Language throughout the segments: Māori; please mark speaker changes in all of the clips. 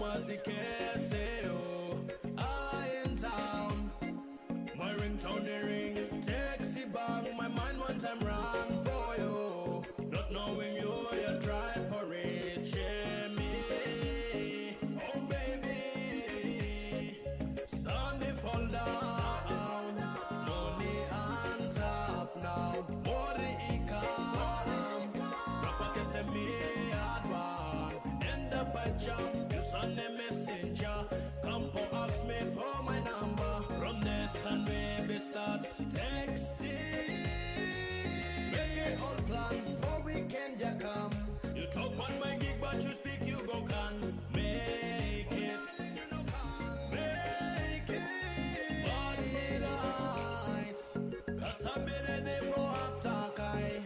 Speaker 1: mazi keseo. I in town, my ringtone the ring, taxi bang, my mind one time ran for you. Not knowing you, you try for reaching me. Oh baby, Sunday fall down, money on top now, more the econ. Papa can send me hard one, end up a jump, you send a messenger. Come for ask me for my number, from this and baby start texting. Make it all plan, for weekend you come. You talk on my gig but you speak you go can. Make it, make it, party nights. Cause I be ready for after Kai.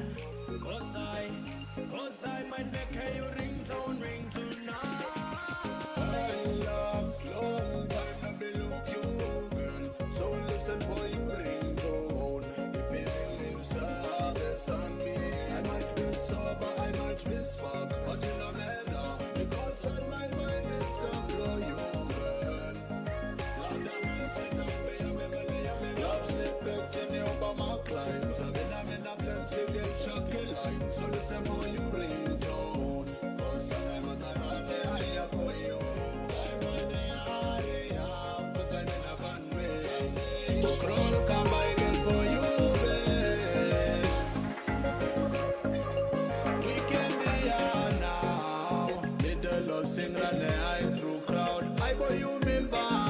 Speaker 1: Cause I might make you ringtone ring tonight.
Speaker 2: I love long time to be look you, girl. So listen for you ringtone. If you live service on me, I might be sober, I might be spark, but in a matter, because on my mind is to blow you, girl. Lord have mercy, now me a me love sit back to me over my clients. I'm in a plenty get shocky line. So listen for you ringtone. Cause I'm a tarane, I for you. I'm on the area, cause I'm in a conway. Crawl come by again for you, babe. We can be here now. Middle of sing run the high through crowd. I boy you me back.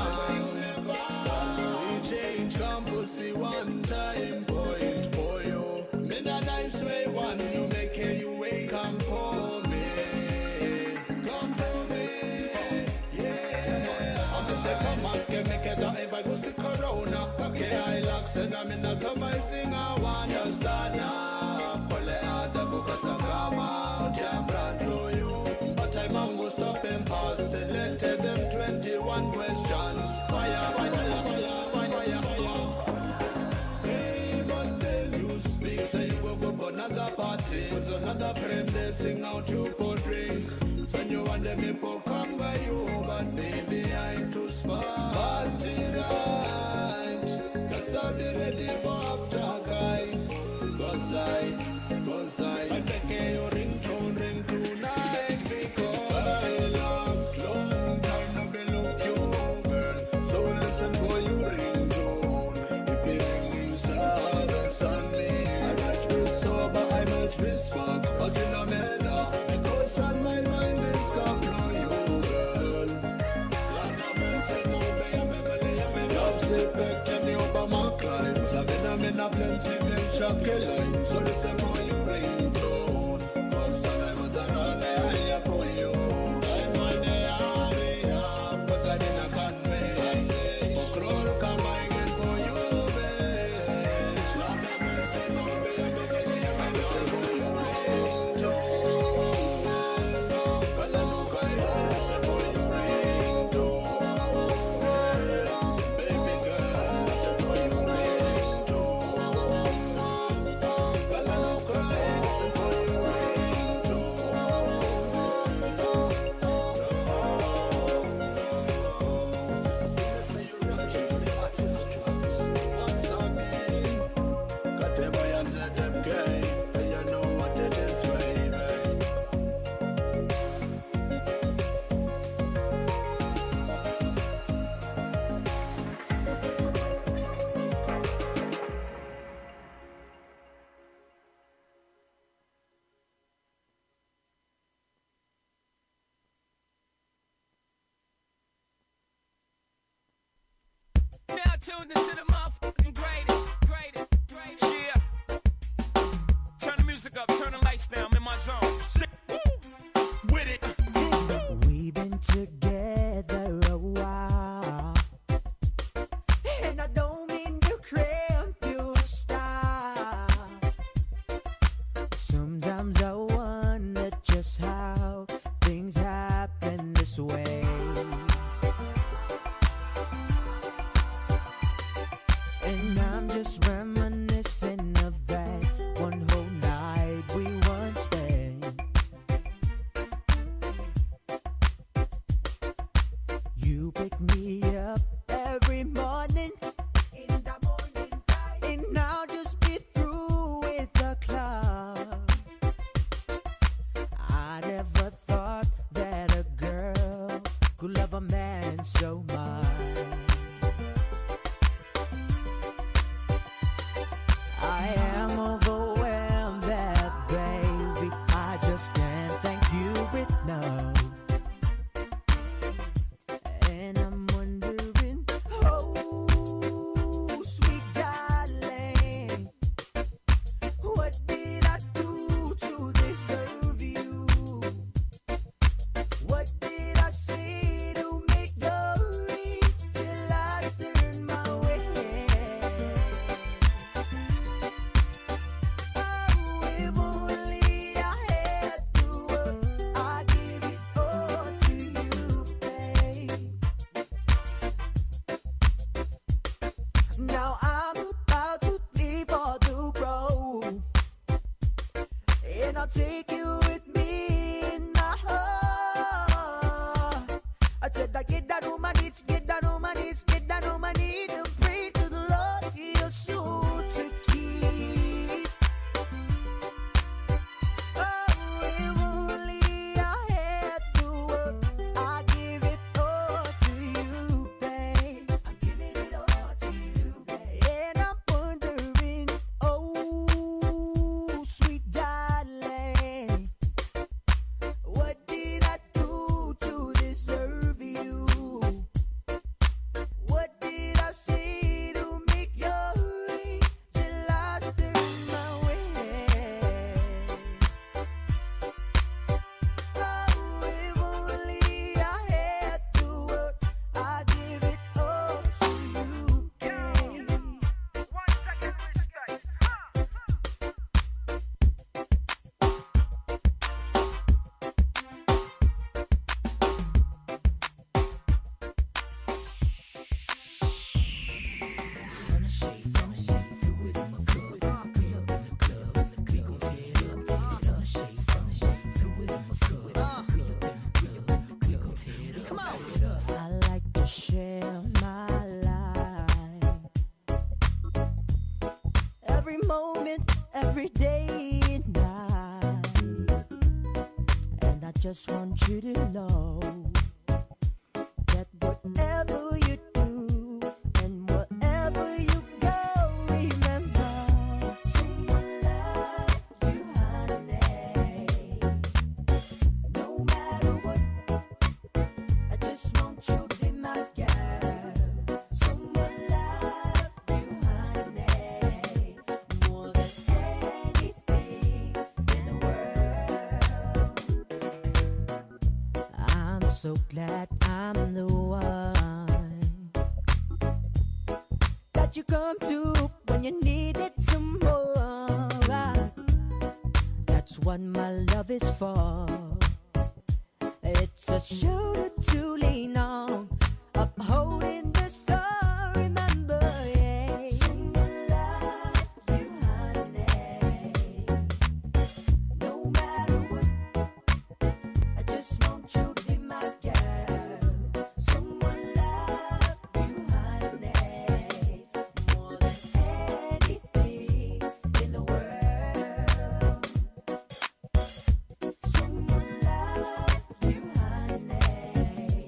Speaker 2: We change campus see one time point for you. In a nice way one you make it you wake come for me. Come for me. Yeah. I'm a second mask and make it if I go to corona. Okay, I lax and I'm in a come I sing I want you stand up. Pull it out the go cause I come out. Yeah, brand to you. But I'm almost up and past. Selected them 21 questions. Fire, fire, fire, fire, fire. Hey, but then you speak, say you go go another party. Was another friend they sing out you for drink. Send you want them people come by you, but baby I too smart. Party night, cause I'll be ready for after guy. Cause I make you ringtone ring tonight because I love long time to be look you, girl. So listen for you ringtone. If you ring you service on me, I might be sober, I might be spark, but in a matter, because on my mind is to blow you, girl. Lord have mercy, no way I'm gonna love sit back to me over my clients. I'm in a plenty get shocky line. So listen for you ringtone. Cause I'm a tarane, I for you. I'm on the area, cause I'm in a conway. Crawl come by again for you, babe. Lord have mercy, no way I'm gonna listen for you ringtone. Well, I know I listen for you ringtone. Baby girl, listen for you ringtone. Well, I know I listen for you ringtone. Say you rush into the hottest tracks. Once again, got them boy under them gay. And you know what it is, baby.
Speaker 3: Now tuned into the motherfucking greatest. Yeah. Turn the music up, turn the lights down. I'm in my zone. Sick. Woo. With it.
Speaker 4: We've been together a while, and I don't mean to cramp your style. Sometimes I wonder just how things happen this way. And I'm just reminiscing of that one whole night we once spent. You pick me up every morning. In the morning time. And I'll just be through with the club. I never thought that a girl could love a man so much. I am overwhelmed that baby, I just can't thank you enough. And I'm wondering, oh, sweet darling, what did I do to deserve you? What did I say to make your ring till I turn my way? Oh, if only I had the world, I'd give it all to you, babe. Now I'm about to leave for the road, and I'll take you with me in my heart. I said I get down on my knees, get down on my knees, get down on my knees and pray to the Lord you're sure to keep. Oh, if only I had the world, I'd give it all to you, babe. I'm giving it all to you, babe. And I'm wondering, oh, sweet darling, what did I do to deserve you? What did I say to make your ring till I turn my way? Oh, if only I had the world, I'd give it all to you, babe.
Speaker 3: 1 second respect.
Speaker 4: I like to share my life, every moment, every day and night. And I just want you to know that whatever you do and wherever you go, remember someone loves you, honey. No matter what, I just want you to be my girl. Someone love you, honey, more than anything in the world. I'm so glad I'm the one that you come to when you needed some more. That's what my love is for. It's a shoulder to lean on, upholding the star. Remember, yeah. Someone love you, honey. No matter what, I just want you to be my girl. Someone love you, honey, more than anything in the world. Someone love you, honey.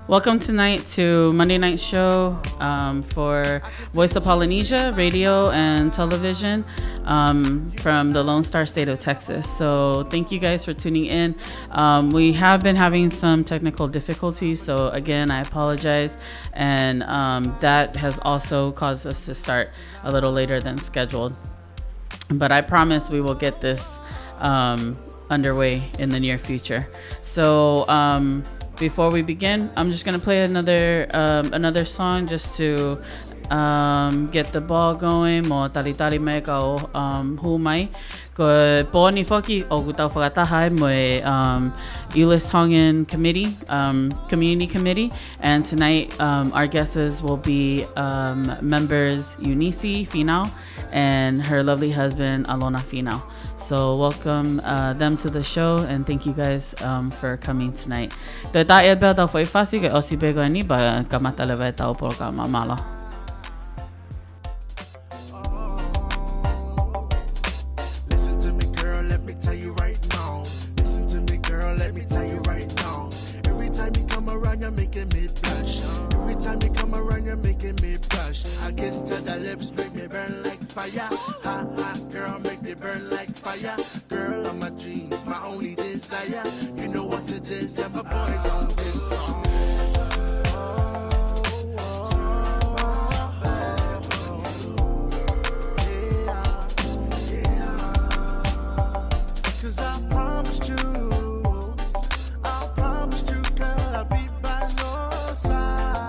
Speaker 5: Welcome tonight to Monday Night Show for Voice of Polynesia, radio and television from the Lone Star State of Texas. So thank you guys for tuning in. We have been having some technical difficulties, so again, I apologize. And that has also caused us to start a little later than scheduled. But I promise we will get this underway in the near future. So before we begin, I'm just gonna play another song just to get the ball going. Mo talitari me ka o humai ko poni foki o gutau whakatahai mo Euless Tongan Committee Community Committee, and tonight our guests will be members Eunice Finau and her lovely husband Alona Finau. So welcome them to the show, and thank you guys for coming tonight. Te ta e bea tau whai whasi ke osi pego ni ba ka matalewa e tau por ka mamala.
Speaker 2: Listen to me, girl, let me tell you right now. Listen to me, girl, let me tell you right now. Every time you come around, you're making me blush. Every time you come around, you're making me blush. I kiss to the lips, make me burn like fire. Ha ha, girl, make me burn like fire. Girl, of my dreams, my only desire. You know what it is, and my boys on this song. Cause I promised you, girl, I'll be by your side.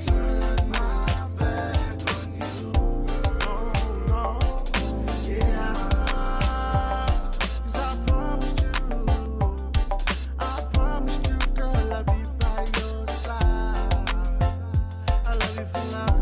Speaker 2: Turn my back on you. Oh, no, yeah. Cause I promised you, girl, I'll be by your side. I love you for life.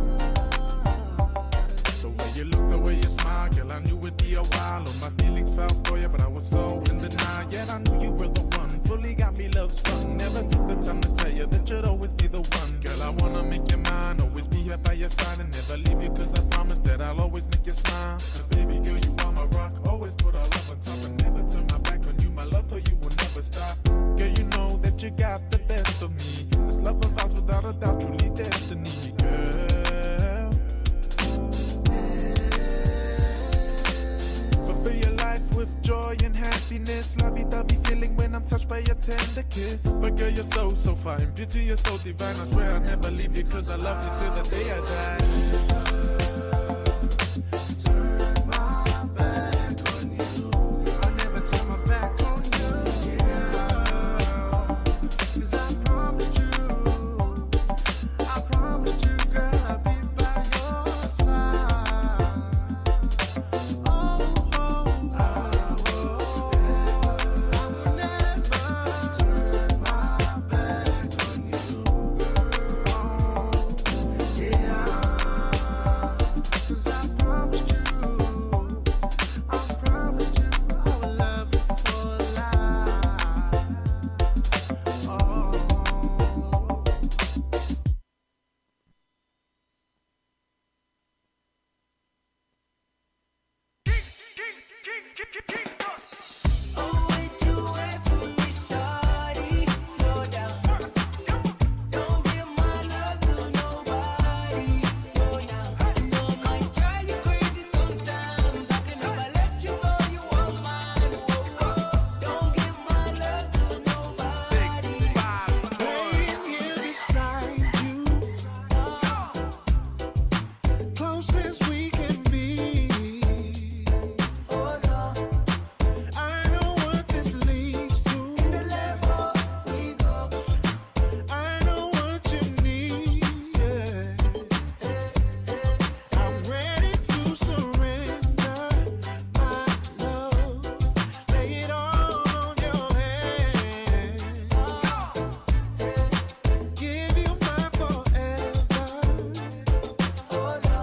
Speaker 2: The way you look, the way you smile, girl, I knew it'd be a while. Oh, my feelings felt for you, but I was so in denial. Yet I knew you were the one, fully got me love sprung. Never took the time to tell you that you'd always be the one. Girl, I wanna make you mine, always be here by your side and never leave you, cause I promise that I'll always make you smile. Cause baby girl, you are my rock, always put our love on top and never turn my back on you. My love for you will never stop. Girl, you know that you got the best of me. This love of ours without a doubt, truly destiny, girl. Fulfill your life with joy and happiness. Lovey-dovey feeling when I'm touched by your tender kiss. But girl, you're so, so fine. Beauty, you're so divine. I swear I'll never leave you, cause I love you till the day I die. Turn my back on you. I'll never turn my back on you, yeah. Cause I promised you, girl, I'll be by your side. I will never turn my back on you, yeah. Cause I promised you, I will love you for life. Oh.
Speaker 4: Oh, wait you wait for me, shawty. Slow down. Don't give my love to nobody. Go now. I know I might drive you crazy sometimes. I can never let you go. You are mine. Whoa, whoa. Don't give my love to nobody.
Speaker 2: Laying here beside you, close as we can be.
Speaker 4: Oh no,
Speaker 2: I know what this leads to.
Speaker 4: the level we go.
Speaker 2: I know what you need. Yeah. I'm ready to surrender my love. Lay it all on your hand. Give you my forever.
Speaker 4: Oh no,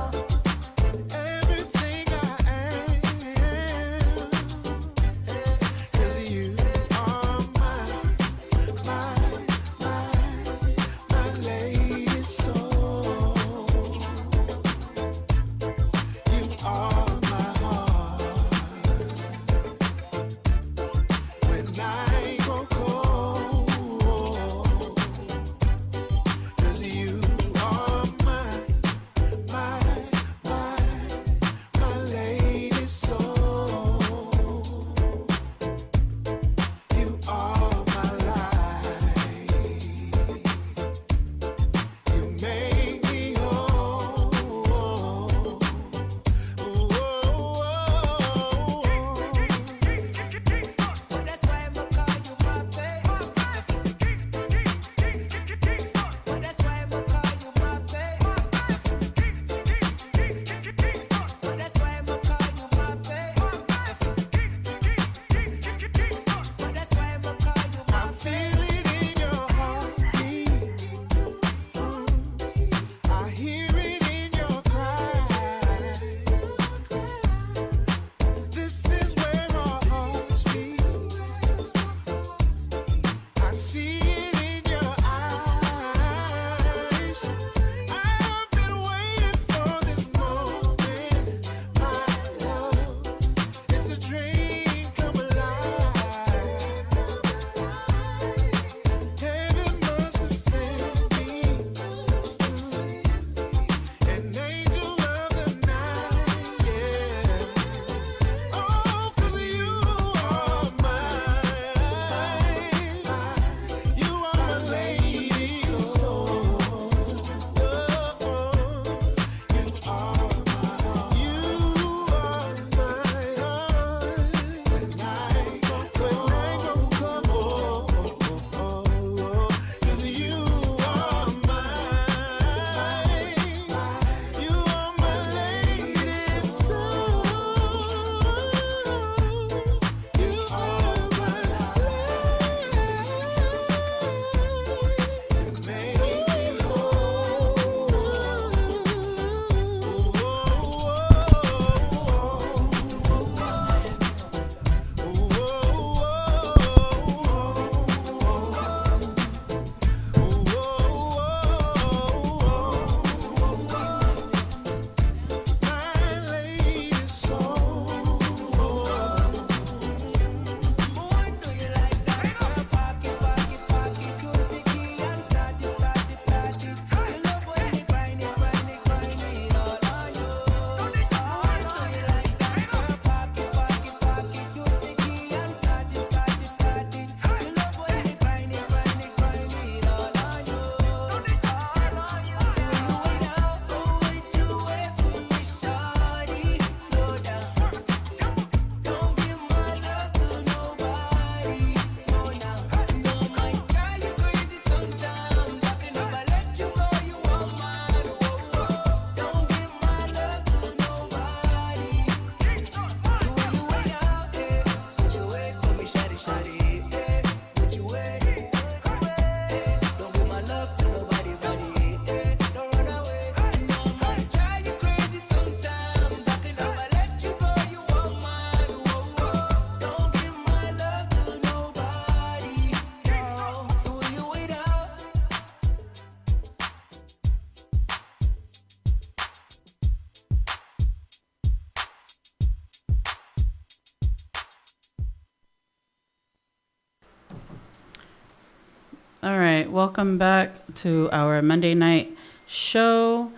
Speaker 5: right, welcome back to our Monday night show.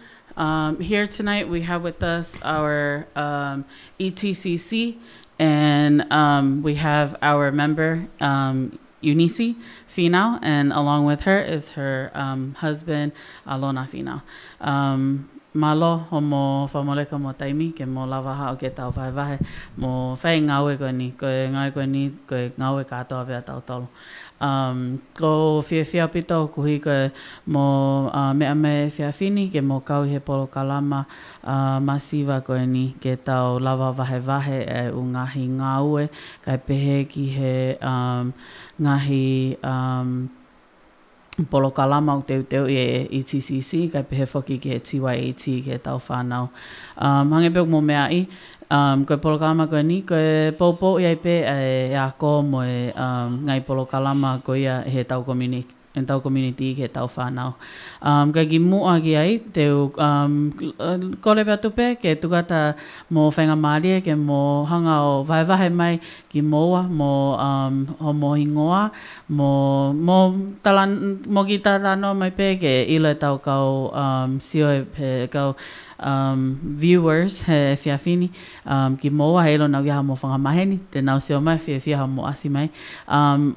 Speaker 5: Here tonight we have with us our ETCC, and we have our member Eunice Finau, and along with her is her husband Alona Finau. Malo homo whamoleka mo taimi ke mo lava hao ke tau vai mo whai ngawe koe ni koe ngawe katoa vea tau tolu. Ko whia pito kuhi koe mo mea me whia whini ke mo kau he polo kalama masiva koe ni ke tau lava vahe e u ngahi ngaue kai pehe ki he ngahi polo kalama o teu e ETCC kai pehe whoki ki he TYAT ke tau whanau. Hange peo mo mea i koe polo kalama koe ni koe popo iai pe e a ko mo e ngai polo kalama koe ia he tau community ke tau whanau. Kai ki mua ki ai teu kore pia tupe ke tukata mo whainga maarie ke mo hanga o vahe mai ki moa mo homo hingoa mo ki talano mai pe ke ila tau kau sio e pe kau viewers he whiawhini ki moa he ilo nau ia mo whanga maheni te nau sio mai whia mo asi mai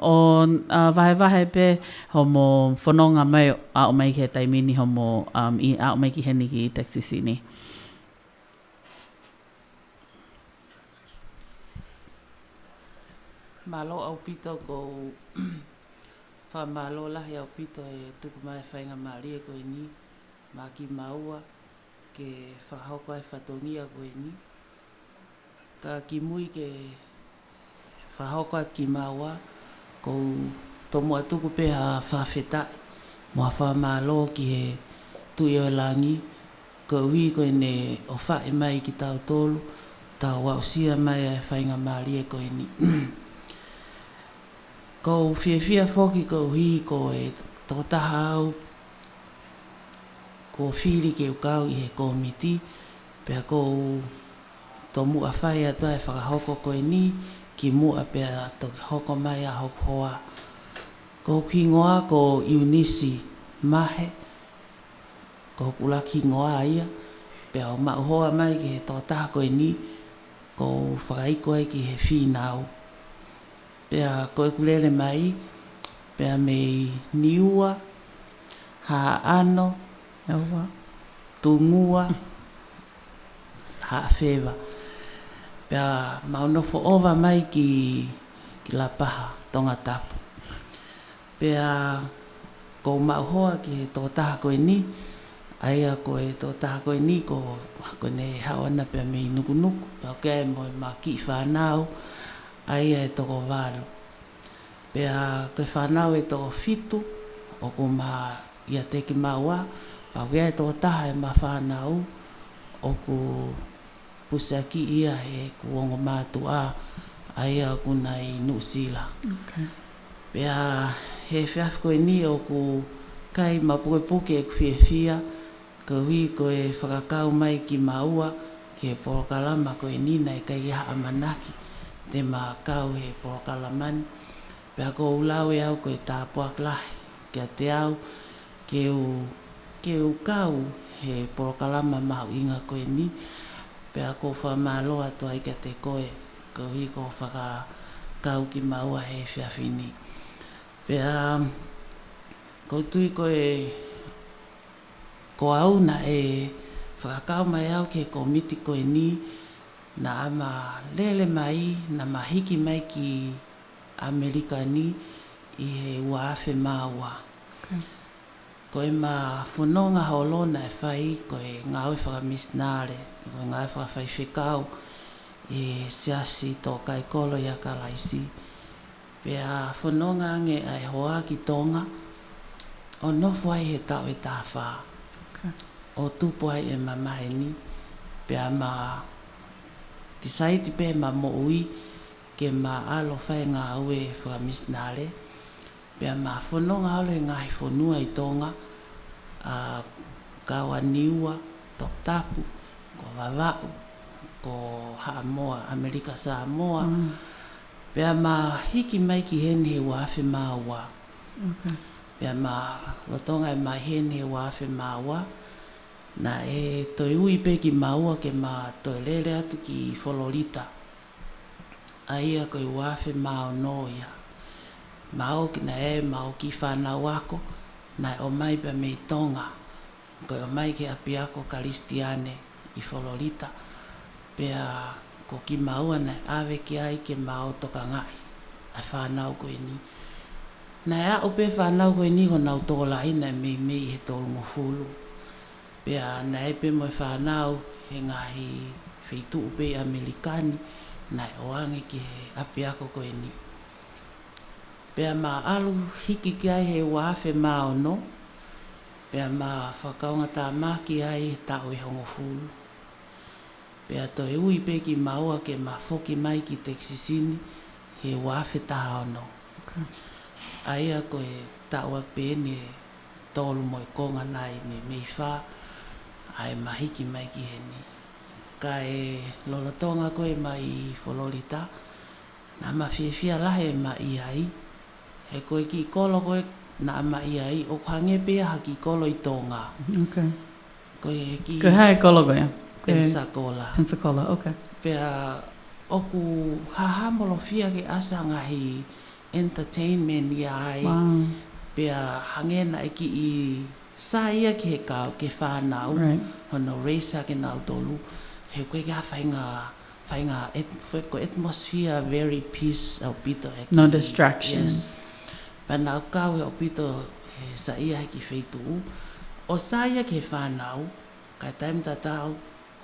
Speaker 5: o vahe pe homo whanonga mai a o mai ke taimini homo i a o mai ki heni ki Texasini.
Speaker 6: Malo au pito ko malo lahi au pito e tuku mai whainga maarie koe ni ma ki maua ke whahoko ai whatongia koe ni ka ki mui ke whahoko ai ki maua ko tomo atuku pe ha whawhetai mua whamalo ki he tui o langi ko ui koe ne o whae mai ki tau tolu tau wausia mai ai whainga maarie koe ni ko whiawhia whoki ko hui ko e totaha au ko whiri ke ukau i he komiti pia ko to mua whai atua e whakahoko koe ni ki mua pia to hoko mai a hoko hoa ko ki ngoa ko Eunice mahe ko kula ki ngoa ia pia o mauhoa mai ki he totaha koe ni ko whakaiko ai ki he whinau pea koe kulele mai, pea mei niua, ha ano, tungua, ha whewa. Pea maunofo ova mai ki la paha, tonga tapu. Pea ko mauhoa ki he tōtaha koe ni, aia koe tōtaha koe ni, ko ne hawana pea mei nukunuku, pea kea mo ma ki whanau, aia e toko walo. Pea koe whanau e toko fitu, o ko ma ia teki maua, pa wea e toko taha e ma whanau, o ko pusaki ia he kuongo mātua, aia kuna i Nusila.
Speaker 5: Okay.
Speaker 6: Pea he whiaf koe ni o ko kai ma puke e kuwhiawhia, ko hui koe whakakau mai ki maua, ki he porokalama koe ni nei kai ia amanaki. Te mā kau he porokalamani. Pea ko ulau e au koe tāpuak lahi. Kia te au ke u kau he porokalama mahu inga koe ni. Pea ko whamaloa toa i kia te koe. Ko hi ko whakakau ki maua he whiawhini. Pea ko tui koe ko au na e whakakau mai au ke komiti koe ni. Na ama lele mai, na mahiki mai ki Amerika ni i he uafe maua.
Speaker 5: Okay.
Speaker 6: Koe ma whanonga haolona e whai, koe ngāwe whakamisnare, koe ngāwe whakawhai whekau e siasi tō kai kolo i a kalaisi. Pea whanonga ange ai hoa ki tonga, o nofu ai he tau e tāwha.
Speaker 5: Okay.
Speaker 6: O tupu ai e mamaheni, pea ma tisaiti pe ma moui ke ma alo whai ngā ue whakamisnare. Pea ma whanonga alo e ngahi whanua i tonga, kawa niua, tok tapu, ko wawau, ko Haamoa, Amerika Samoa. Pea ma hiki mai ki heni he wafe maua.
Speaker 5: Okay.
Speaker 6: Pea ma lotonga e mahene wafe maua. Na e toi ui pe ki maua ke ma toi lele atu ki Fololita. Aia koe wafe mao noia. Mao ki na e mao ki whanau ako. Na e o mai pe mei tonga. Koe o mai ke api ako Kalistiane i Fololita. Pea ko ki maua na awe ki ai ke mao toka ngai. Ai whanau koe ni. Na e a ope whanau koe ni ko nau tola ina mei he tolu mo fulu. Pea na e pe mo whanau he ngahi wheitu upe Amerikani. Na e oange ki he api ako koe ni. Pea ma alu hiki ki ai he wafe mao no. Pea ma whakaunga tā maki ai ta oi hongo fulu. Pea to e ui pe ki maua ke ma foki mai ki Texasini he wafe taha ono.
Speaker 5: Okay.
Speaker 6: Aia koe taua pene tolu mo e konga nai me mei wha. Ai mahiki mai ki he ni. Ka e lolotonga koe mai i Fololita. Na ma fia lahe ma i ai. He koe ki kolo koe na ma i ai. O hange pea ha ki kolo i tonga.
Speaker 5: Okay.
Speaker 6: Koe ki
Speaker 5: Ko hae kologo ia?
Speaker 6: Pensacola.
Speaker 5: Pensacola, okay.
Speaker 6: Pea oku hahamolo fia ke asa ngahi entertainment ia ai.
Speaker 5: Wow.
Speaker 6: Pea hangena e ki i sa ia ki he kau ke whanau.
Speaker 5: Right.
Speaker 6: Hono reisa ke nau tolu. He koe ka whainga ko atmosphere very peace au pito.
Speaker 5: No distractions.
Speaker 6: Yes. Pa nau kau au pito he sa ia he ki wheitu. O sa ia ke whanau. Kai taim tatau.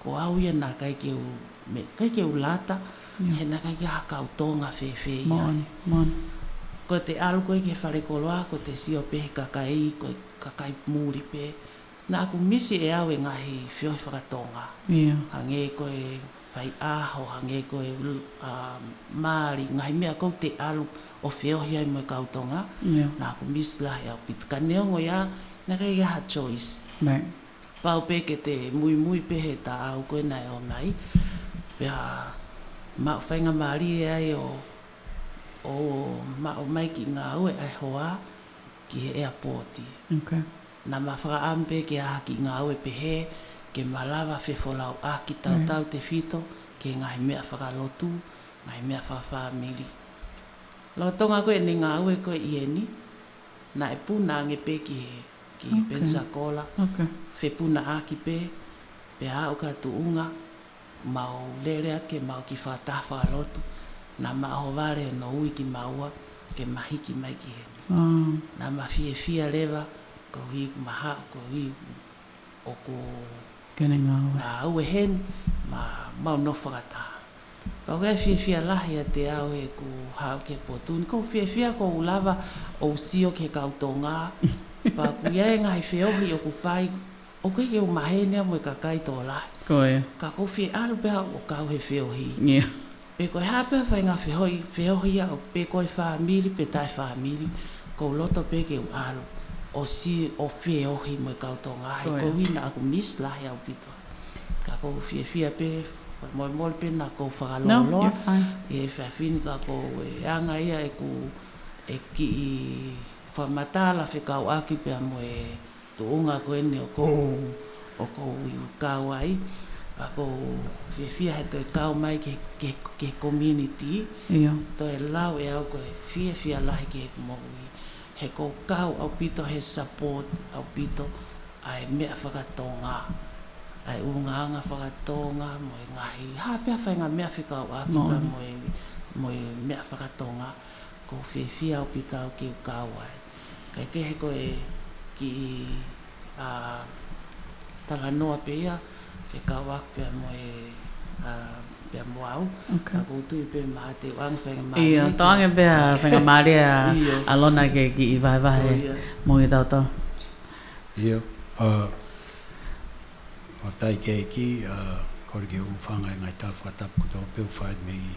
Speaker 6: Ko au ia nā kai keu lata.
Speaker 5: Yeah.
Speaker 6: He nā kai ki hakau tonga whewhe ia.
Speaker 5: Mon.
Speaker 6: Ko te alu koe ke whare koloa, ko te sio pe kakai, ko kakai muri pe. Nā ku misi e au e ngahi whioi whakatonga.
Speaker 5: Yeah.
Speaker 6: Hange koe whai aho, hange koe maari, ngahi mea kou te alu o whiohi ai mo kautonga.
Speaker 5: Yeah.
Speaker 6: Nā ku misi lahi au pita. Ka neongo ia, nā kai ha choice.
Speaker 5: Right.
Speaker 6: Pau pe ke te mui pe he tā au koe nai o mai. Pea ma whainga maari e ai o mai ki ngā ue ai hoa ki he airporti.
Speaker 5: Okay.
Speaker 6: Nā ma whakaampe ke aha ki ngā ue pe he, ke malawa whewholau a ki tau te whito, ke ngahi mea whakalotu, ngahi mea whawhamiri. Lau tonga koe ni ngā ue koe i eni, nā e puna nge pe ki Pensacola.
Speaker 5: Okay.
Speaker 6: Whepuna aki pe, pe hao ka tuunga, mau lere at ke mau ki whataha whakalotu, nā ma ahovare no ui ki maua, ke mahiki mai ki heni. Nā ma fia lewa, ko hui maha, ko hui o ko
Speaker 5: Kene ngā ue.
Speaker 6: ngā ue heni, mau no whakataha. Ka wea fia lahi a te au e ku hao ke potuni, ko fia ko ulawa o usio ke kautonga, pa ku iae ngai whiohi o ku whai, o koe ke o mahenia mo e kakai tō lahi.
Speaker 5: Ko ia.
Speaker 6: Ka ko whi alu peha o kau he whiohi.
Speaker 5: Yeah.
Speaker 6: Pe koe hapea whai ngā whiohi a o pe koe whamiri, pe tai whamiri, ko loto pe ke o alu. O si o whiohi mo e kautonga ai, ko wina aku mis lahi au pito. Ka ko whia pe, mole pe na ko whakaloloa.
Speaker 5: No, you're fine.
Speaker 6: E whawhini ka ko e anga ia e ku e ki i whamatala whekau aki pia mo e tuunga ko ene o ko i ukau ai. A ko whia he toi kau mai ke community.
Speaker 5: Yeah.
Speaker 6: Toi lau e au ko e whia lahi ke mo i. He ko kau au pito he support au pito ai mea whakatonga. Ai ungaanga whakatonga mo e ngahi. Hapea whainga mea whikau aki pa mo e mea whakatonga. Ko whia au pito au ki ukau ai. Kai ke he ko e ki tala noa pe ia. Whikau aki pia mo e pia mo au.
Speaker 5: Okay.
Speaker 6: A koutu pe maa te wang whainga maa.
Speaker 5: Ia, toange pia whenga maari a lona ke ki i vai mo i tautau.
Speaker 7: Ia, o tai ke ki, kore ke uwhanga i ngai tal whatapu ko tō peu whaid me i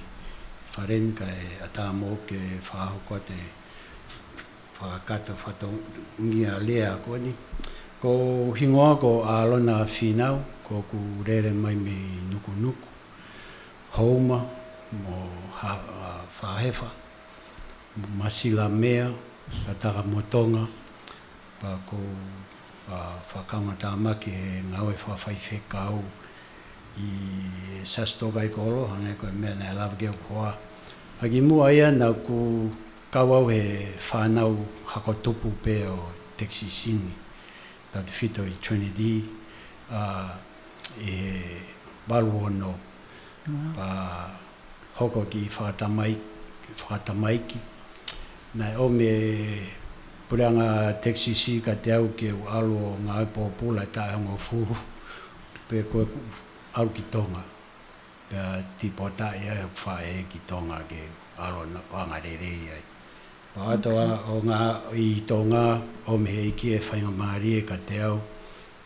Speaker 7: wharen ka e ata mō ke whaaho ko te whakakata whatongia lea ko ni. Ko hingoa ko ālona whinau, ko ku rere mai me nuku. Houma, mo whahewa, masila mea, tataka motonga, pa ko whakaunga tāmaki e ngau e whawhai whekau I sastoga I kolo, hane koe mea nei lawa ke hoa. Haki mua ia nau ku kawau he whanau hako tupu pe o Texi Sini. Tā te whito I Trinity, he walu ono. Pa hoko ki whakatamaiki. Nei o me pureanga Texi Si ka te au ke u alo o ngā ipo pula tā hongo furu. Pe koe au ki tonga. Pea tipota ia e whae ki tonga ke alo wanga rerei ai. Pa ato o ngā I tonga o me he iki e whainga maari e ka te au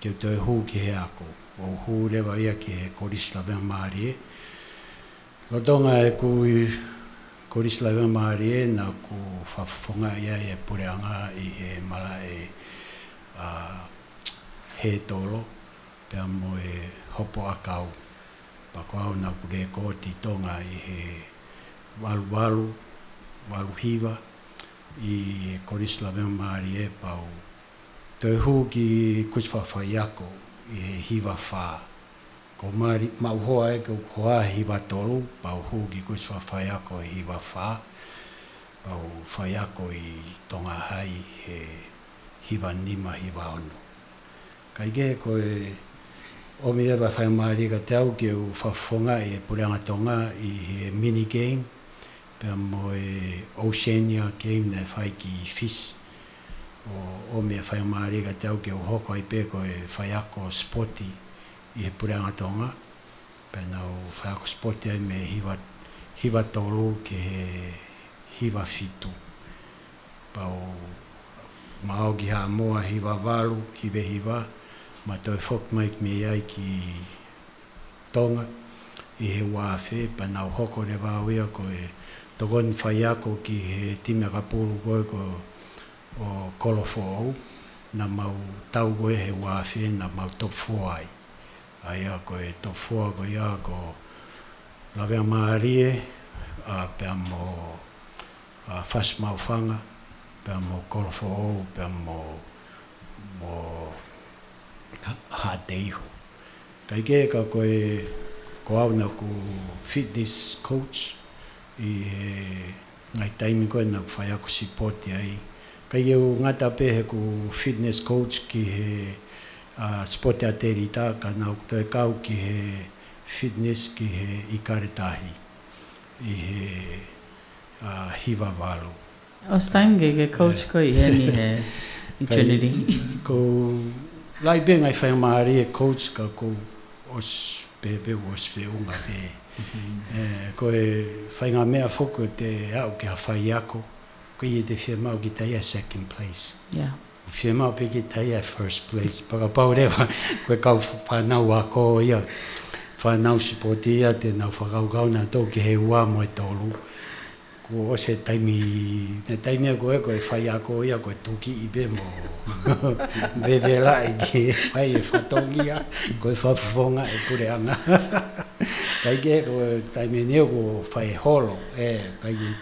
Speaker 7: ke toi hū ki he ako. O hū rewa ia ki he korislawenga maari e. O tonga e kui korislawenga maari e na ku whawhonga ia e pureanga I he mala e he tolo. Pea mo e hopo akau. Pa koau na kure ko ti tonga I he walu hiva I korislawenga maari e pau. Toi hū ki kuchwhawhai ako I he hiva whā. Ko maari mau hoa e ko hoa hiva tolu, pau hū ki kuchwhawhai ako I hiva whā. Pau whai ako I tonga hai he hiva nima hiva ono. Kai ke koe o mi ewa whai maari ka te au ki u whawhonga I pureanga tonga I he mini game. Pea mo e Oceania game nei whai ki fish. O mi e whai maari ka te au ki u hoko I pe ko e whai ako sporti I he pureanga tonga. Pea nau whai ako sporti ai me hiva tolu ki he hiva fitu. Pau mao ki ha moa hiva walu, hiva. Ma toi whok mai me ai ki tonga I he wāwhe, pa nau hoko re wāwea ko e tokoni whai ako ki he tima ka pūru koe ko o kolofo au, na mau tau koe he wāwhe, na mau top 4 ai. Ai a ko e top 4 ko ia ko lawea maarie, pea mo whas mau whanga, pea mo kolofo au, pea mo Hateiho. Kai ke ka koe au na ku fitness coach I he ngai taimi koe na whai aku sipoti ai. Kai ke u ngata pe he ku fitness coach ki he spoti a terita ka nau toi kau ki he fitness ki he ikaretahi I he hiva walu.
Speaker 5: O stainge ke coach ko I ni he I Trinity.
Speaker 7: Ko lai be ngai whai maari e coach ka ko os pepe os whiunga te. Ko e whai ngā mea whoko te au ki ha whai ako. Ko I te whia mau ki taia second place.
Speaker 5: Yeah.
Speaker 7: Whia mau pe ki taia first place. Paka pau rewa, koe kau whanau ako ia. Whanau sipoti ia te nau whakau na tau ki he ua mo e tolu. Ko o se taimi, ne taimi a koe whai ako ia koe tuki I be mo. Vevela e ki whai e whatongia, koe whawhonga e pureanga. Kai ke koe taimi neo ko whai holo, kai ke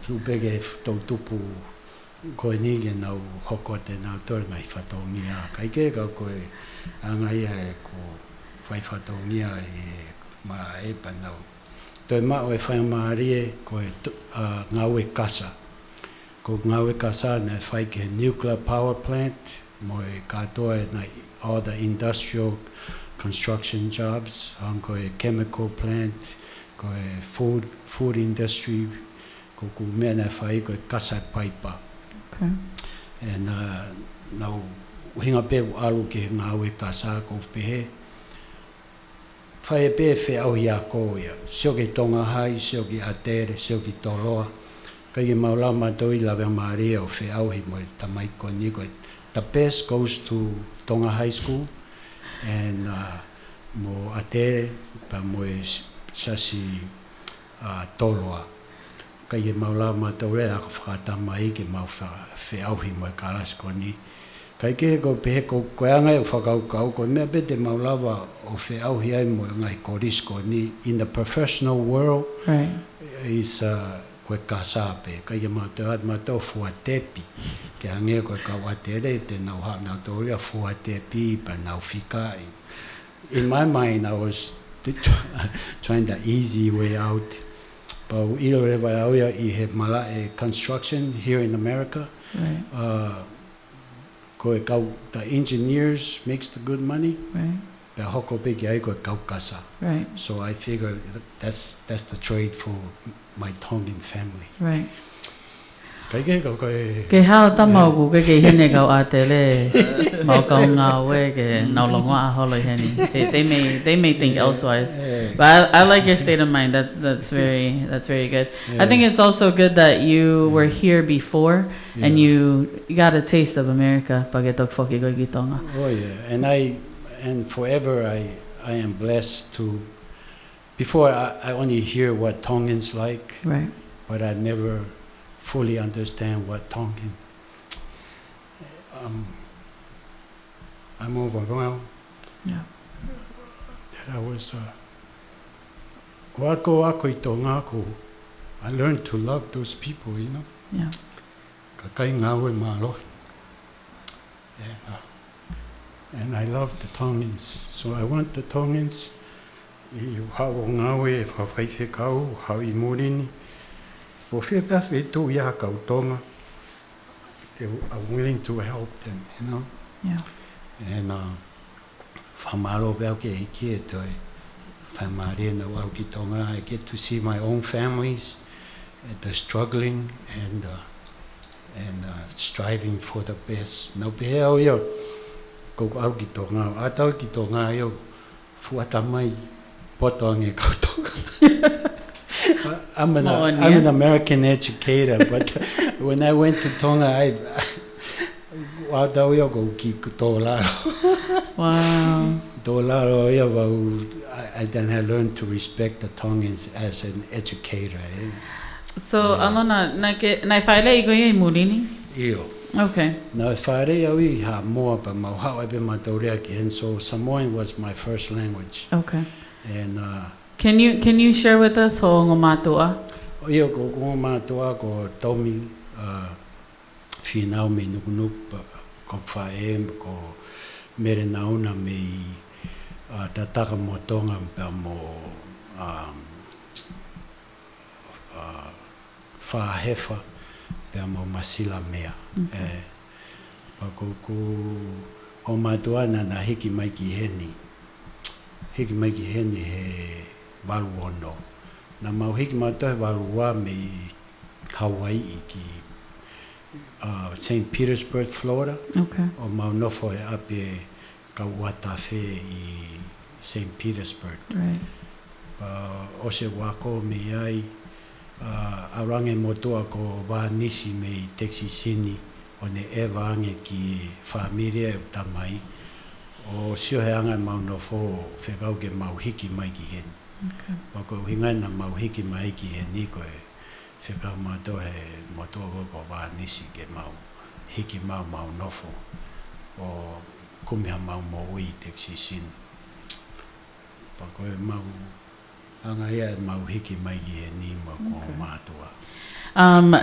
Speaker 7: tupeke tau tupu koe ni ke nau hoko te nau tore ngai whatongia. Kai ke koe angai e ko whai whatongia e ma e panau. Toi mao e whai maari e koe ngau e kasa. Ko ngau e kasa na whai ke nuclear power plant, mo e katoa e all the industrial construction jobs, ko e chemical plant, ko e food industry, ko ku mea na whai ko e kasa paipa.
Speaker 5: Okay.
Speaker 7: E nau hinga pe alu ke ngau e kasa ko pehe. Whai e pe whi au hi a kōia. Sio ki tonga hai, sio ki atere, sio ki toloa. Kai ki maula matou I lawe maari o whi au hi mo tamai ko ni koe. The best goes to Tonga High School and mo atere pa mo e sasi toloa. Kai ki maula matou re ako whakatamai ki mau whi au hi mo e kalas ko ni. Kai ke ko pehe ko koeanga e whakaukau, ko mea pe te maulawa o whi au hi ai mo ngai korisko ni in the professional world
Speaker 5: Right.
Speaker 7: is koe kasape, ka ia mātou fuatepi, ke hange koe ka watere te nau ha nau tōria fuatepi pa nau whikai. In my mind, I was trying the easy way out. But ilo rewa auia I he mala e construction here in America.
Speaker 5: Right.
Speaker 7: Koe kau, the engineers makes the good money.
Speaker 5: Right.
Speaker 7: Pe hoko pe ki ai koe kau kasa.
Speaker 5: Right.
Speaker 7: So I figured that's the trade for my Tongan family.
Speaker 5: Right.
Speaker 7: Kai ke kau koe...
Speaker 5: Ke hao tamau ku ke hine kau a te le mau kau ngā we ke nau longa a holo hene. They may think elsewise. But I like your state of mind. That's very good. I think it's also good that you were here before and you got a taste of America. Pagetok foki ko ki tonga.
Speaker 7: Oh yeah, and forever I am blessed to. Before I only hear what Tongans like,
Speaker 5: Right.
Speaker 7: but I never fully understand what Tongan. I'm overwhelmed
Speaker 5: Yeah.
Speaker 7: that I was. Wako ako I tonga ko. I learned to love those people, you know.
Speaker 5: Yeah.
Speaker 7: Kakai ngawe malo. And I love the Tongans, so I want the Tongans. I hao ngawe e whawhaife kau, hao I morini. For fear pafe tō ia kau tonga, they are willing to help them, you know.
Speaker 5: Yeah.
Speaker 7: And whamaro pēo ke iki e toi, whamare na wau ki tonga, I get to see my own families, the struggling and striving for the best. Nau pehe au iau, kou au ki tonga, atau ki tonga iau, fuata mai, poto ange kau tonga. I'm an American educator, but when I went to Tonga, wow. And then I learned to respect the Tongans as an educator.
Speaker 5: So, alona, nai whaile I koe I murini?
Speaker 7: Io.
Speaker 5: Okay.
Speaker 7: Now, whaare au I ha moa pa mauhau ebe mataurea ki hen, so Samoan was my first language.
Speaker 5: Okay.
Speaker 7: And
Speaker 5: Can you share with us ho ngō mātua?
Speaker 7: Io ko mātua ko taumi whinau me nukunupa ko whae ko mere nauna me tataka mo tonga pa mo whahefa pa mo masila mea. Ko mātua na hiki mai ki heni. Hiki mai ki heni he walu ono. Na mau hiki mātua he walu wā me Hawaii ki St. Petersburg, Florida.
Speaker 5: Okay.
Speaker 7: O mau nofo e ape ka watafe I St. Petersburg.
Speaker 5: Right.
Speaker 7: O se wako me ai arange motoa ko wā nisi me Texisini o ne e wānge ki whamirea e tamai. O sio he anga mau nofo whekau ke mau hiki mai ki heni.
Speaker 5: Okay.
Speaker 7: Wako hingai na mau hiki mai ki heni ko e whekau mātua he motoa ko wā nisi ke mau hiki mau nofo. O kumia mau mo ui Texisini. Wako e mau anga ia mau hiki mai ki heni mo ko mātua.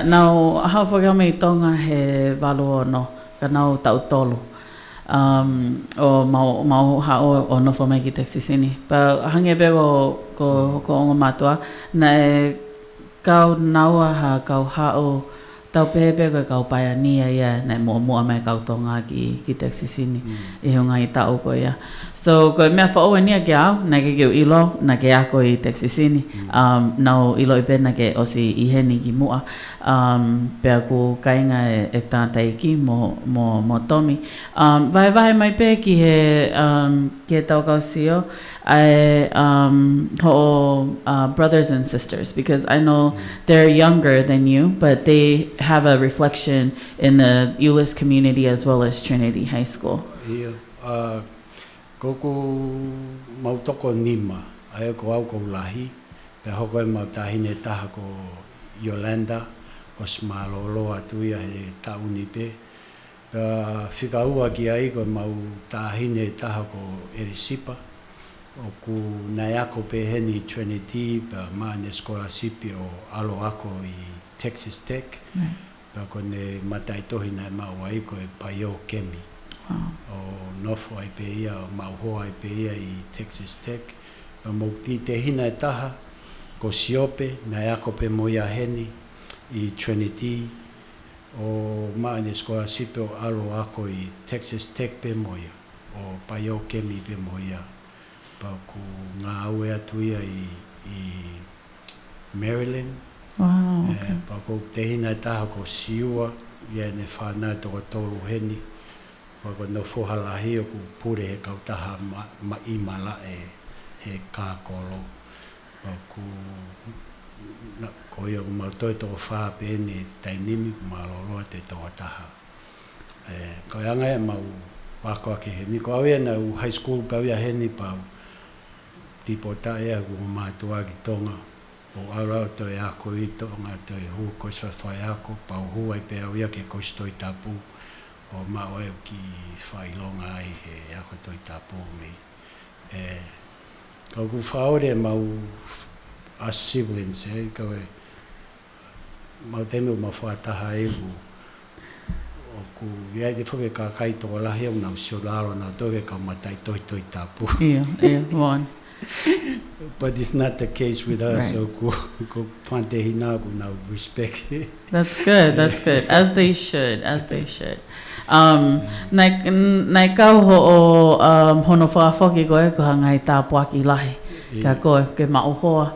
Speaker 5: Now, how whakau me tonga he walu ono, ka nau tau tolu. O mau hao o nofo mai ki Texisini. Pa hange pe ko ongo matua, na e kau naua ha kau hao tau pepe ko kau paiania ia, na e mua mai kau tonga ki Texisini. I hunga I tau ko ia. So ko mea whaoa nia ke au, na ke keu ilo, na ke ako I Texisini. Nau ilo I pena ke osi I heni ki mua. Pea ku kainga e tātai ki mo Tomi. Vai mai pe ki he tau kau sio, I brothers and sisters, because I know they're younger than you, but they have a reflection in the ULIS community as well as Trinity High School.
Speaker 7: Yeah. Koko mau toko nima, ai ko au ko lahi, pe hoko e mau tahine taha ko Yolanda, o smalolo atu ia he tauni pe. Pe whikaua ki ai ko mau tahine taha ko Erisipa, o ku nai ako pe heni Trinity pa maane scholarship o alo ako I Texas Tech pa kone matai tohi nai mawai ko e paio kemi o nofo ai pe ia o mauho ai pe ia I Texas Tech pa mo ki te hina e taha ko siope nai ako pe moia heni I Trinity o maane scholarship o alo ako I Texas Tech pe moia o paio kemi pe moia pa ku ngā aue atu ia I Maryland.
Speaker 5: Wow, okay.
Speaker 7: Pa ku te hina e taha ko siua ia ne whānau toko tolu heni pa ku no whohalahi o ku pure he kautaha ma imala he kākolo pa ku ko ia ku mautoi toko whaa pe ne tainimi ku maloloa te toko taha ko anga e mau wako ake heni ko awea na u high school pa wea heni pa tipo ta ea ku mātua ki tonga o aurau to e ako I tonga to e hu ko sa whai ako pa hu ai pe au ia ke ko stoi tapu o mau e ki whai longa ai he ako toi tapu me ko ku whaore mau as siblings ko e mau temu ma whataha e ku o ku ia te whake ka kai toko lahi au nau sio laro nau toke ka matai toi tapu
Speaker 5: Yeah, one.
Speaker 7: But it's not the case with us,
Speaker 5: Right.
Speaker 7: so ko pante hina ku na respect.
Speaker 5: That's good. That's good. As they should. As they should. Nai kau ho o hono whaafoki koe ko hangai tā puaki lahi. Ka koe ke mauhoa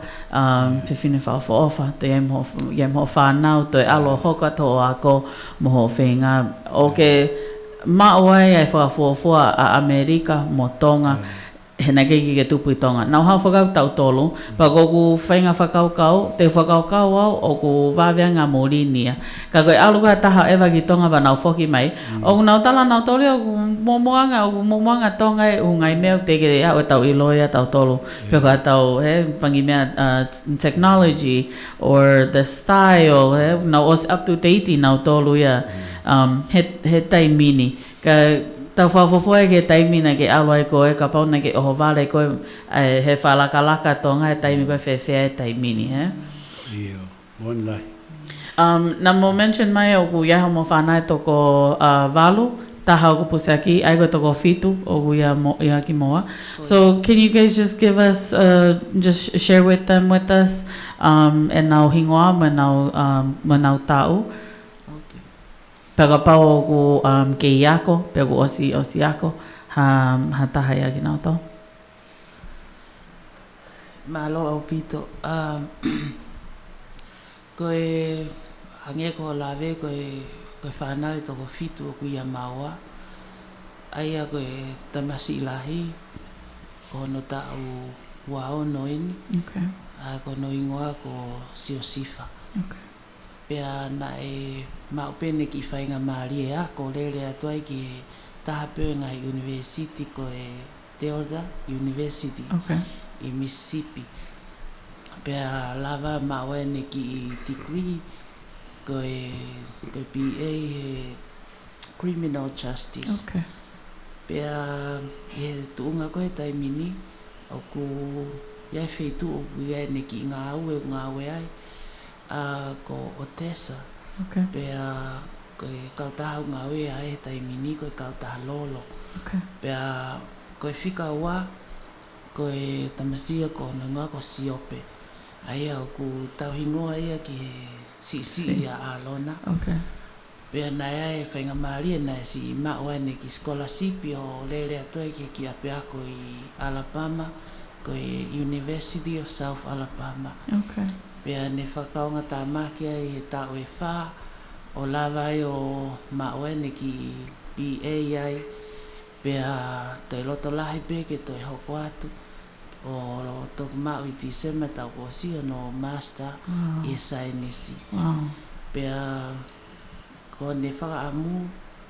Speaker 5: whiwhine whaofa te iam ho whanau te alo hoka tō ako moho whenga. O ke maoai ai whaafuafua a Amerika mo Tonga. Hena keiki ke tupu I tonga. Nau hau whakau tau tolu, pa koku whainga whakaukau, te whakaukau au o ku waweanga Polynesia. Ka koe aluka taha ewa ki tonga wa nau whoki mai. O ku nau tala nau toli o ku momoanga tonga e ungai meo te kere au e tau iloia tau tolu. Pio ka tau pangi mea technology or the style, nau os up to date nau tolu ia he taimini. Ka tau whawhawhua ke taimina ke aloi koe, ka pauna ke oho wale koe he whalakalaka tonga e taimi koe whewhea e taimini, he?
Speaker 7: Ia, monlai.
Speaker 5: Na mo mention mai o ku iaho mo whanai toko walu, taha o ku pusaki, ai koe toko fitu o ku ia ki moa. So can you guys just give us, just share with us, e nau hingoa, me nau tau? Pega pau o ku ke iako, pega osi ako, ha taha ia ki nau tau.
Speaker 6: Malo au pito. Koe hange ko lawe koe whanau I toko fitu o kuia maua. Aia koe tamasi lahi, ko no tau wao noini.
Speaker 5: Okay.
Speaker 6: Ko no ingoa ko sio sifa.
Speaker 5: Okay.
Speaker 6: Pea na e maupene ki whainga maari e ako lere atuai ki taha peo ngai University ko e Theodore University
Speaker 5: Okay.
Speaker 6: I Mississippi. Pea lava mauene ki degree ko e BA he Criminal Justice.
Speaker 5: Okay.
Speaker 6: Pea e tuunga ko e taimini o ku iai wheitu o ku iai ne ki ngā aue ai. Ko Otesa,
Speaker 5: Okay.
Speaker 6: pea koe kautaha ngā ue ai taimini koe kautaha lolo.
Speaker 5: Okay.
Speaker 6: Pea koe whika ua, koe tamasia ko nunga ko siope. Aia o ku tauhingoa ia ki he si ia alona.
Speaker 5: Okay.
Speaker 6: Pea nai e whainga maari e nai si maua ne ki scholarship o lere atoe ki apea ko I Alabama, koe University of South Alabama.
Speaker 5: Okay.
Speaker 6: Pea ne whakaonga tā maki ai he tau e whā, o lawa ai o maoene ki BA ai, pea toi loto lahi pe ke toi hoko atu, o toku mau I December tau kosi no master I sainisi.
Speaker 5: Wow.
Speaker 6: Pea ko ne whakaamu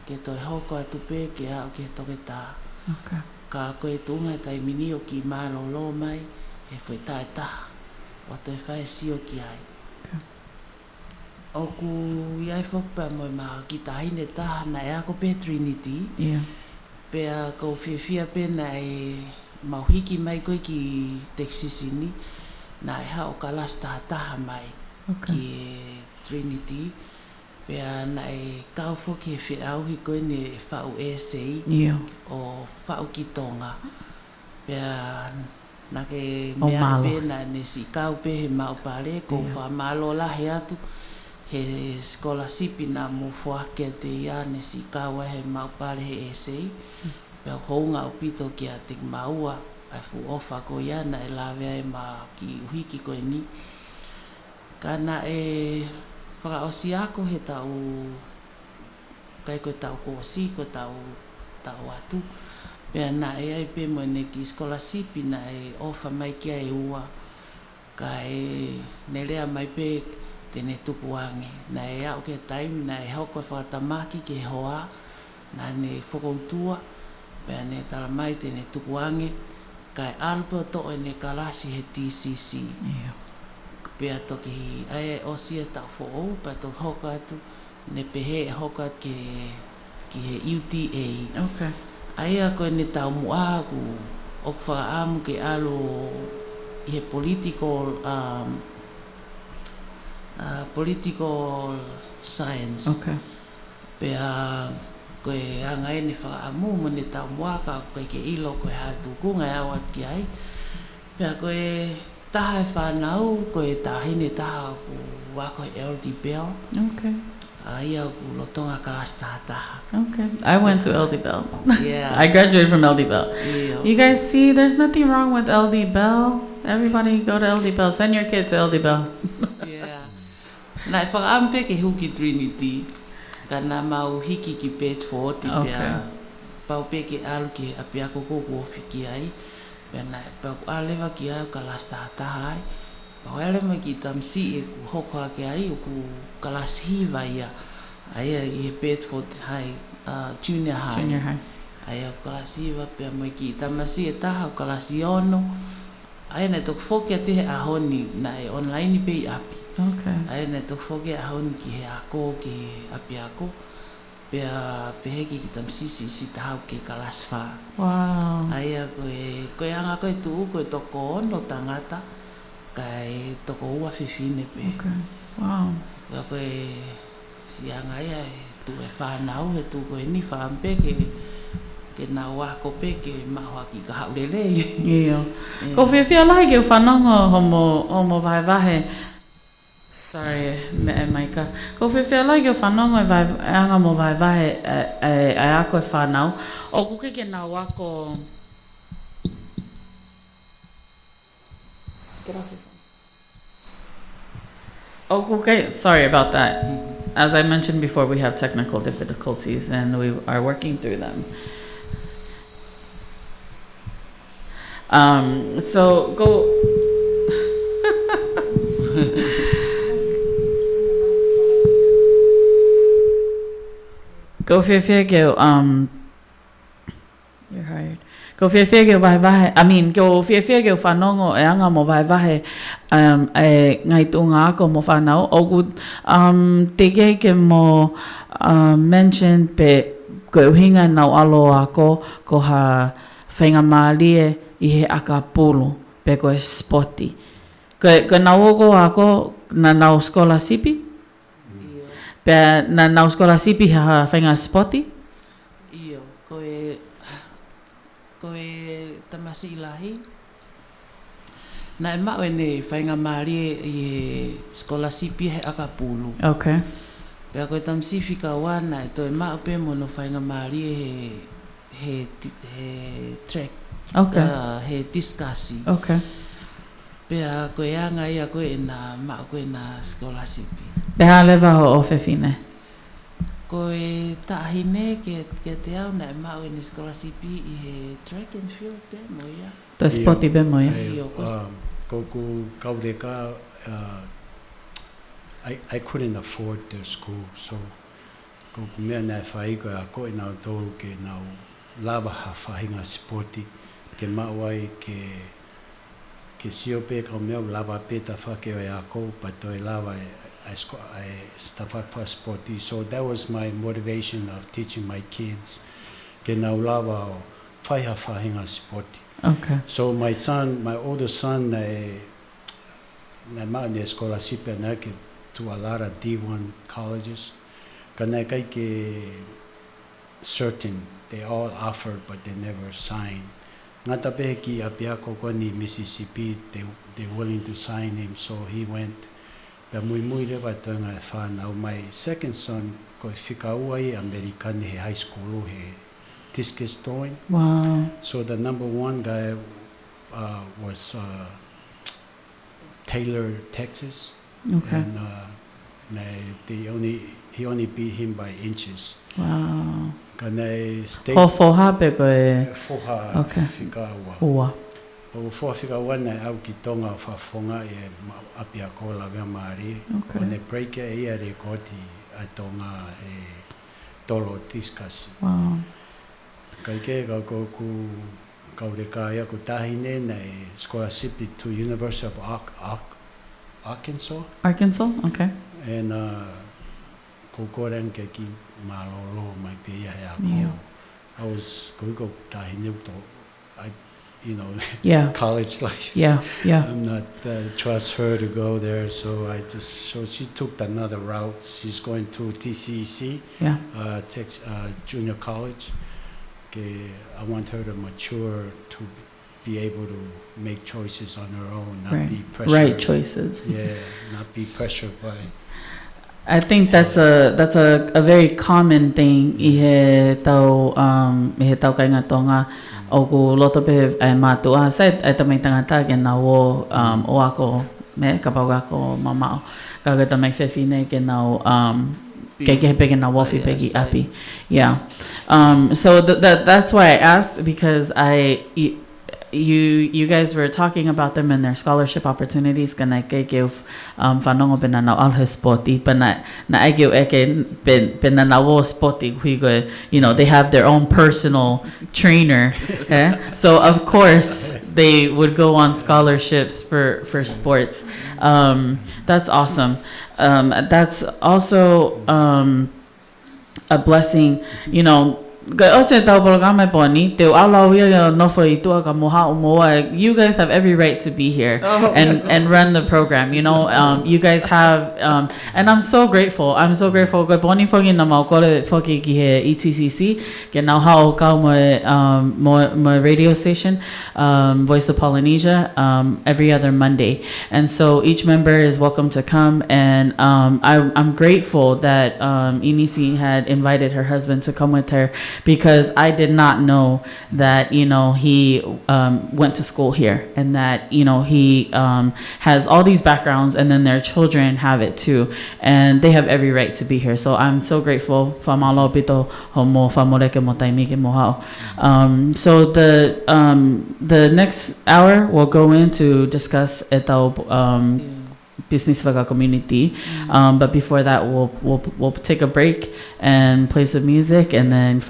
Speaker 6: ke toi hoko atu pe ke au ke toke tā.
Speaker 5: Okay.
Speaker 6: Ka koe tunga taimini o ki mālolo mai, he whai tae taha. O te whae sio ki ai.
Speaker 5: Okay.
Speaker 6: O ku iai whokpa moe maha ki tahine taha na e ako pe Trinity.
Speaker 5: Yeah.
Speaker 6: Pea kou whiawhia pena mauhiki mai koe ki Texasini, na e hao kalas tahataha mai ki Trinity. Pea na e kau foki e whiauhi koe ne whau essay o whau ki tonga. Pea na ke mea pena ne si kau pe he maupare ko whamalo lahe atu he scholarship na mo whaake te ia ne si kau he maupare he essay. Pea hounga o pito ki a te maua ai fu ofa ko ia na e lawea e ma ki uhiki koe ni. Kana e whakaosi ako he tau kai koe tau kōsi, koe tau atu. Pea na e ai pe mo ne ki scholarship na e ofa mai kia e ua. Ka e ne lea mai pe tene tukuange. Na e au ke time na e hoko e whakatamaki ke hoa. Na ne whakoutua. Pea ne tala mai tene tukuange. Ka e alpo to e ne kalasi he TCC. Pea toki ai osi e tau fo'ou. Pea toki hoka atu. Ne pehe e hoka ki he UTA.
Speaker 5: Okay.
Speaker 6: Aia koe ne tau mua ku o whakaamu ke alo i he political science.
Speaker 5: Okay.
Speaker 6: Pea koe anga e ne whakaamu mo ne tau mua ka koe ke ilo koe hatukunga e awat ki ai. Pea koe taha e whanau, koe tahine taha ku wako e LD Bell.
Speaker 5: Okay.
Speaker 6: Ia ku lotonga kalas taha.
Speaker 5: Okay. I went to LD Bell.
Speaker 6: Yeah.
Speaker 5: I graduated from LD Bell.
Speaker 6: Yeah.
Speaker 5: You guys see, there's nothing wrong with LD Bell. Everybody go to LD Bell. Send your kid to LD Bell.
Speaker 6: Yeah. Nai whakaampe ke huki Trinity. Ka nā mau hiki ki Bedford. Pea pau pe ke alu ki apia koko kofi ki ai. Pea nai pau alewa ki ai kalas taha ai. Pau ele mai ki tamsi e ku hoka ke ai o ku kalas hiva ia. Aia i he Bedford High, Junior High.
Speaker 5: Junior high.
Speaker 6: Aia o kalas hiva pea mai ki tamasi e taha o kalas iono. Aia nei toku whoki a te he ahoni na e online pe i api.
Speaker 5: Okay.
Speaker 6: Aia nei toku whoki a ahoni ki he ako, ki he api ako. Pea peheki ki tamsisi si tahau ke kalas wha.
Speaker 5: Wow.
Speaker 6: Aia koe anga koe tuu, koe toko ono tangata. Kai toko ua whiwhine pe.
Speaker 5: Okay. Wow.
Speaker 6: Ka koe si anga ia e tu e whanau he tu koe ni whampe ke nā wako pe ke mahua ki ka haurelei.
Speaker 5: Iyo. Ko whiwhia lai ke whanongo homo vai vahe. Sorry, me e maika. Ko whiwhia lai ke whanongo e anga mo vai vahe e ako e whanau. O kuke ke nā wako... Get off your phone. Okay, sorry about that. As I mentioned before, we have technical difficulties and we are working through them. So go. Go fia you're hired. Ko fia ke vai vahe, ko fia ke whanongo e anga mo vai vahe e ngai tunga ako mo whanau. O ku te ke mo mention pe ko hinga nau alo ako ko ha whainga maalie i he akapulu pe ko e spoti. Ko nau oko ako na nau scholarship pe na nau scholarship ha whainga spoti.
Speaker 6: Iyo, koe tamasi ilahi. Na e mau e ne whainga maarie i he scholarship he akapulu.
Speaker 5: Okay.
Speaker 6: Pea koe tamsi whika wana e toi mau pe mono whainga maarie he track.
Speaker 5: Okay.
Speaker 6: He discussi.
Speaker 5: Okay.
Speaker 6: Pea koe anga ia koe e na mau koe na scholarship.
Speaker 5: Peha lewa ho o whewhine.
Speaker 6: Koe tahine ke te au na e mau e ni scholarship i he track and field pe mo ia.
Speaker 5: Ta spoti be mo ia.
Speaker 7: Ko kaureka, I couldn't afford the school, so ko mea nai whai koe a koe nau tōru ke nau lava ha whahinga spoti ke mawai ke siope ka mea lava peta whake o e a kou, but toi lava I stafak for spoti. So that was my motivation of teaching my kids ke nau lava o whaiha whahinga spoti.
Speaker 5: Okay.
Speaker 7: So my older son, na maani scholarship na ke to a lot of D1 colleges. Kana kai ke certain they all offered but they never signed. Ngata pe ki apia ko ni Mississippi they willing to sign him, so he went. Pe muy le batanga fa now my second son ko fikaua I American he high school he Tiskeston.
Speaker 5: Wow.
Speaker 7: So the number one guy was Taylor, Texas.
Speaker 5: Okay.
Speaker 7: And he only beat him by inches.
Speaker 5: Wow.
Speaker 7: Kanai state
Speaker 5: Hofo hape ko e.
Speaker 7: foha
Speaker 5: Okay.
Speaker 7: fikaua.
Speaker 5: Ua.
Speaker 7: O foha fikaua na au ki tonga whafonga e apia ko la vea maari.
Speaker 5: Okay.
Speaker 7: O ne break e ia re koti a tonga e tolo tiskasi.
Speaker 5: Wow.
Speaker 7: Kai ke ku kaureka ia ku tahine nei scholarship to University of Arkansas.
Speaker 5: Arkansas? Okay.
Speaker 7: And ko korang ke ki malolo mai pe ia
Speaker 5: Yeah.
Speaker 7: I was go tahine to
Speaker 5: Yeah.
Speaker 7: college life.
Speaker 5: Yeah. Yeah.
Speaker 7: I'm not trust her to go there, so so she took another route. She's going to TCEC,
Speaker 5: Yeah.
Speaker 7: junior college. Okay, I want her to mature to be able to make choices on her own, not
Speaker 5: Right.
Speaker 7: be pressured.
Speaker 5: Right choices.
Speaker 7: Yeah, not be pressured by.
Speaker 5: I think that's a very common thing i he tau kainga tonga o ku loto pe ai matua sai ai tamai tangata ke na o ako me ka pau ko mama ka ga tamai fefine ke na ke pe ke na wo fi pe ki api. Yeah. So that's why I asked, because you guys were talking about them and their scholarship opportunities. Kana ke whanongo pena na all his sporty, pena na agio eke pena na wo sporty hui go. They have their own personal trainer. So of course they would go on scholarships for sports. That's awesome. That's also a blessing. You guys have every right to be here and run the program. You guys have, and I'm so grateful. I'm so grateful. ETCC, my radio station, Voice of Polynesia, every other Monday. And so each member is welcome to come. And I'm grateful that Inisi had invited her husband to come with her, because I did not know that, he went to school here, and that, he has all these backgrounds, and then their children have it too, and they have every right to be here. So I'm so grateful. So the next hour we'll go in to discuss business for our community, but before that we'll take a break and play some music, and then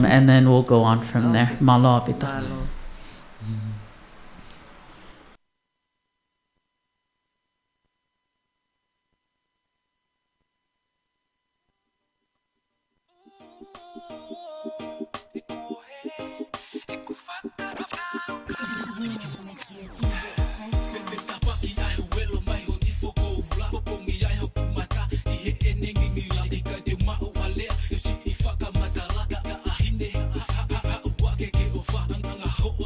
Speaker 5: and then we'll go on from there. Malo apita.
Speaker 3: Yo si ifaka matalaka ahine, wake ke ofa ang ahok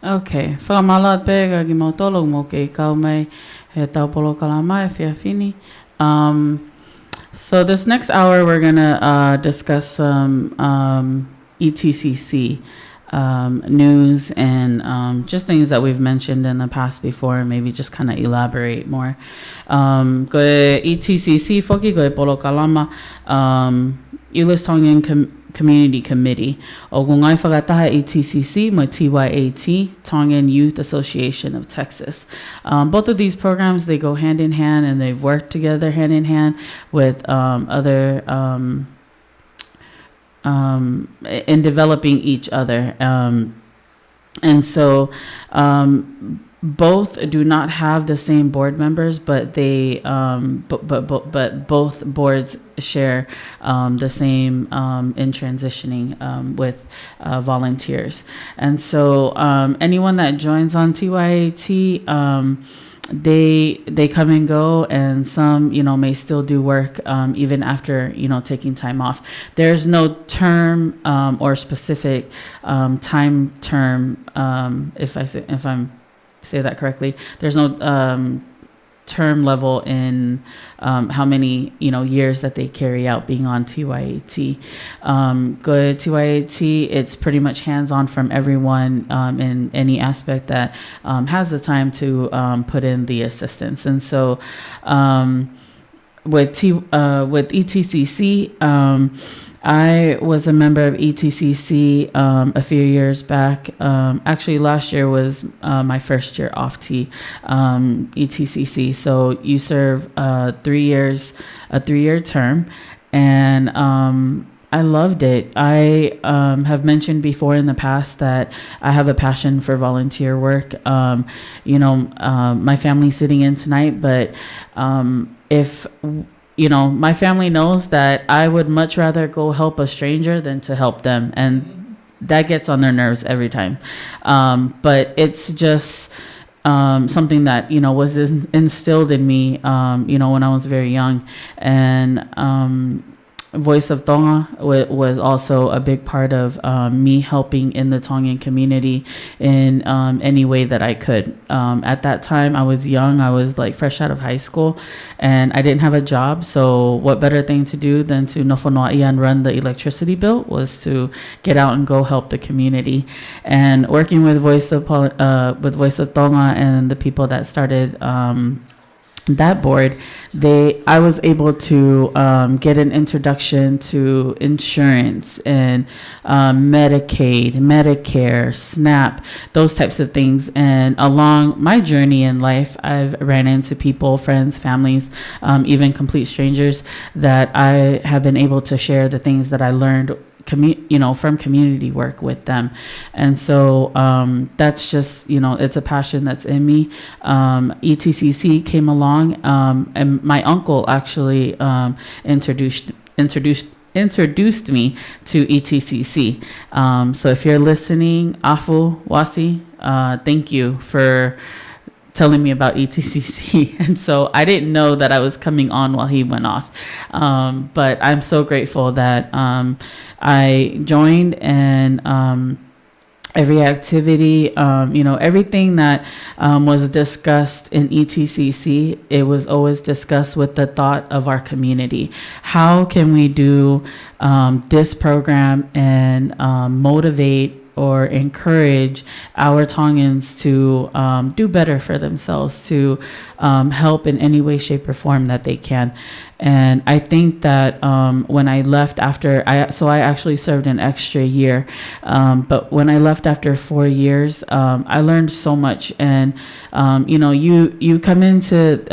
Speaker 5: Okay. Whakamalat pega ki mautolo mo ke kau mai he tau polo kalama e whiawhini. So this next hour we're gonna discuss some ETCC news and just things that we've mentioned in the past before, and maybe just kind of elaborate more. Ko ETCC foki ko polo kalama Ulis Tongan Community Committee. O ngai whakataha ETCC mo TYAT, Tongan Youth Association of Texas. Both of these programs, they go hand in hand, and they've worked together hand in hand with other in developing each other. And so both do not have the same board members, but they but both boards share the same in transitioning with volunteers. And so anyone that joins on TYAT, they come and go, and some may still do work even after taking time off. There's no term or specific time term, if I'm say that correctly. There's no term level in how many years that they carry out being on TYAT. Good TYAT, it's pretty much hands-on from everyone in any aspect that has the time to put in the assistance. And so with ETCC, I was a member of ETCC a few years back. Actually, last year was my first year off ETCC. So you serve 3 years, a 3-year term, and I loved it. I have mentioned before in the past that I have a passion for volunteer work. My family's sitting in tonight, but if my family knows that I would much rather go help a stranger than to help them. And that gets on their nerves every time. But it's just something that, was instilled in me, when I was very young. And Voice of Tonga was also a big part of me helping in the Tongan community in any way that I could. At that time, I was young. I was like fresh out of high school, and I didn't have a job. So what better thing to do than to nofonoa'i and run the electricity bill was to get out and go help the community. And working with Voice of Tonga and the people that started that board, I was able to get an introduction to insurance and Medicaid, Medicare, SNAP, those types of things. And along my journey in life, I've ran into people, friends, families, even complete strangers, that I have been able to share the things that I learned from community work with them. And so that's just, it's a passion that's in me. ETCC came along, and my uncle actually introduced me to ETCC. So if you're listening, Afu Wasi, thank you for telling me about ETCC. And so I didn't know that I was coming on while he went off. But I'm so grateful that I joined, and every activity, everything that was discussed in ETCC, it was always discussed with the thought of our community. How can we do this program and motivate or encourage our Tongans to do better for themselves, to help in any way, shape, or form that they can. And I think that when I left I actually served an extra year, but when I left after 4 years, I learned so much. And you come into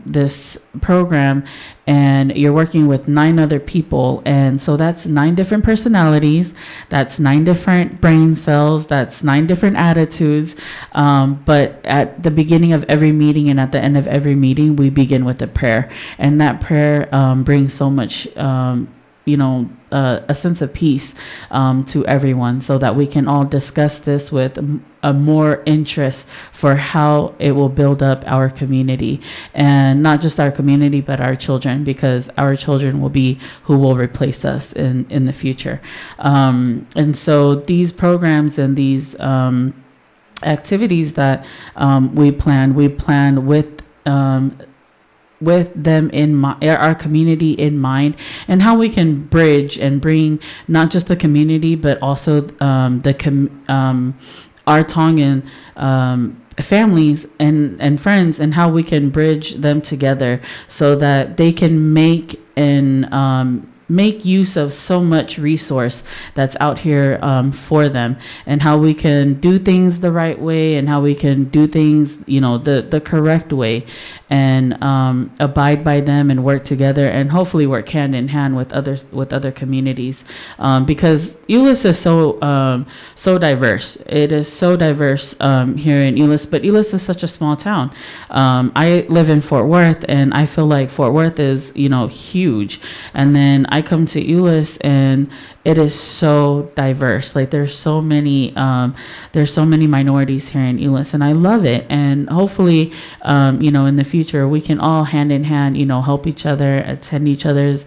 Speaker 5: this program, and you're working with 9 other people, and so that's 9 different personalities, that's 9 different brain cells, that's 9 different attitudes. But at the beginning of every meeting and at the end of every meeting, we begin with a prayer, and that prayer brings so much a sense of peace to everyone, so that we can all discuss this with a more interest for how it will build up our community, and not just our community, but our children, because our children will be who will replace us in the future. And so these programs and these activities that we planned with them in our community in mind, and how we can bridge and bring not just the community but also our Tongan families and friends, and how we can bridge them together so that they can make use of so much resource that's out here for them, and how we can do things the right way, and how we can do things, the correct way, and abide by them and work together, and hopefully work hand in hand with other communities, because Euless is so diverse. It is so diverse here in Euless, but Euless is such a small town. I live in Fort Worth, and I feel like Fort Worth is huge, and then I come to Euless and it is so diverse. Like there's so many minorities here in Euless, and I love it. And hopefully, in the future we can all hand in hand, help each other, attend each other's,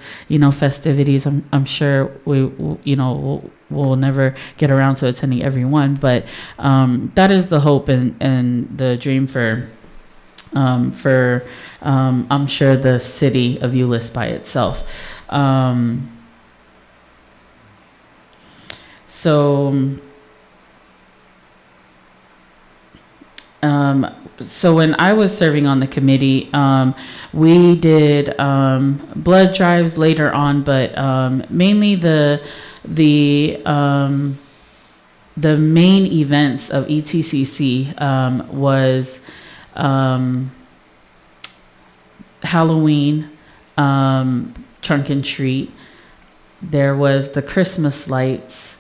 Speaker 5: festivities. I'm sure we'll never get around to attending everyone, but that is the hope and the dream for I'm sure the city of Euless by itself. So when I was serving on the committee, we did blood drives later on, but mainly the main events of ETCC was Halloween, trunk and treat. There was the Christmas lights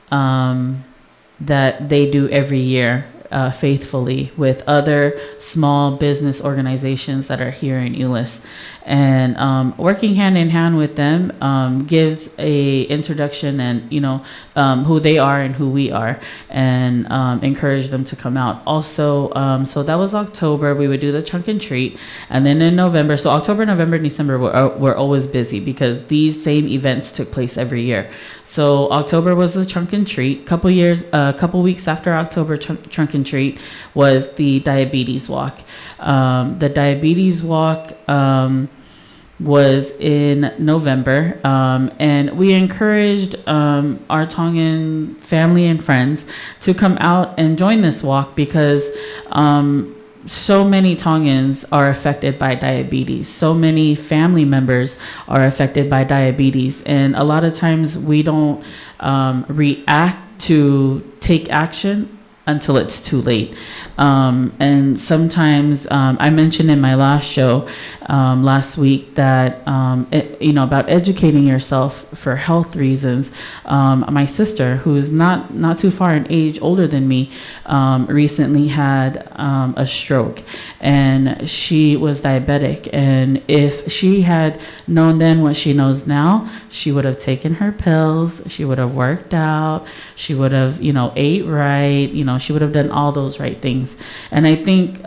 Speaker 5: that they do every year faithfully with other small business organizations that are here in Euless. And working hand in hand with them gives a introduction and who they are and who we are, and encourage them to come out. Also, so that was October. We would do the trunk and treat, and then in November. So October, November, December were always busy because these same events took place every year. So October was the trunk and treat. Couple weeks after October trunk and treat was the diabetes walk. The diabetes walk was in November, and we encouraged our Tongan family and friends to come out and join this walk because so many Tongans are affected by diabetes. So many family members are affected by diabetes, and a lot of times we don't react to take action until it's too late. And sometimes I mentioned in my last show last week that about educating yourself for health reasons. My sister, who's not too far in age, older than me, recently had a stroke, and she was diabetic. And if she had known then what she knows now, she would have taken her pills, she would have worked out, she would have ate right, she would have done all those right things. And I think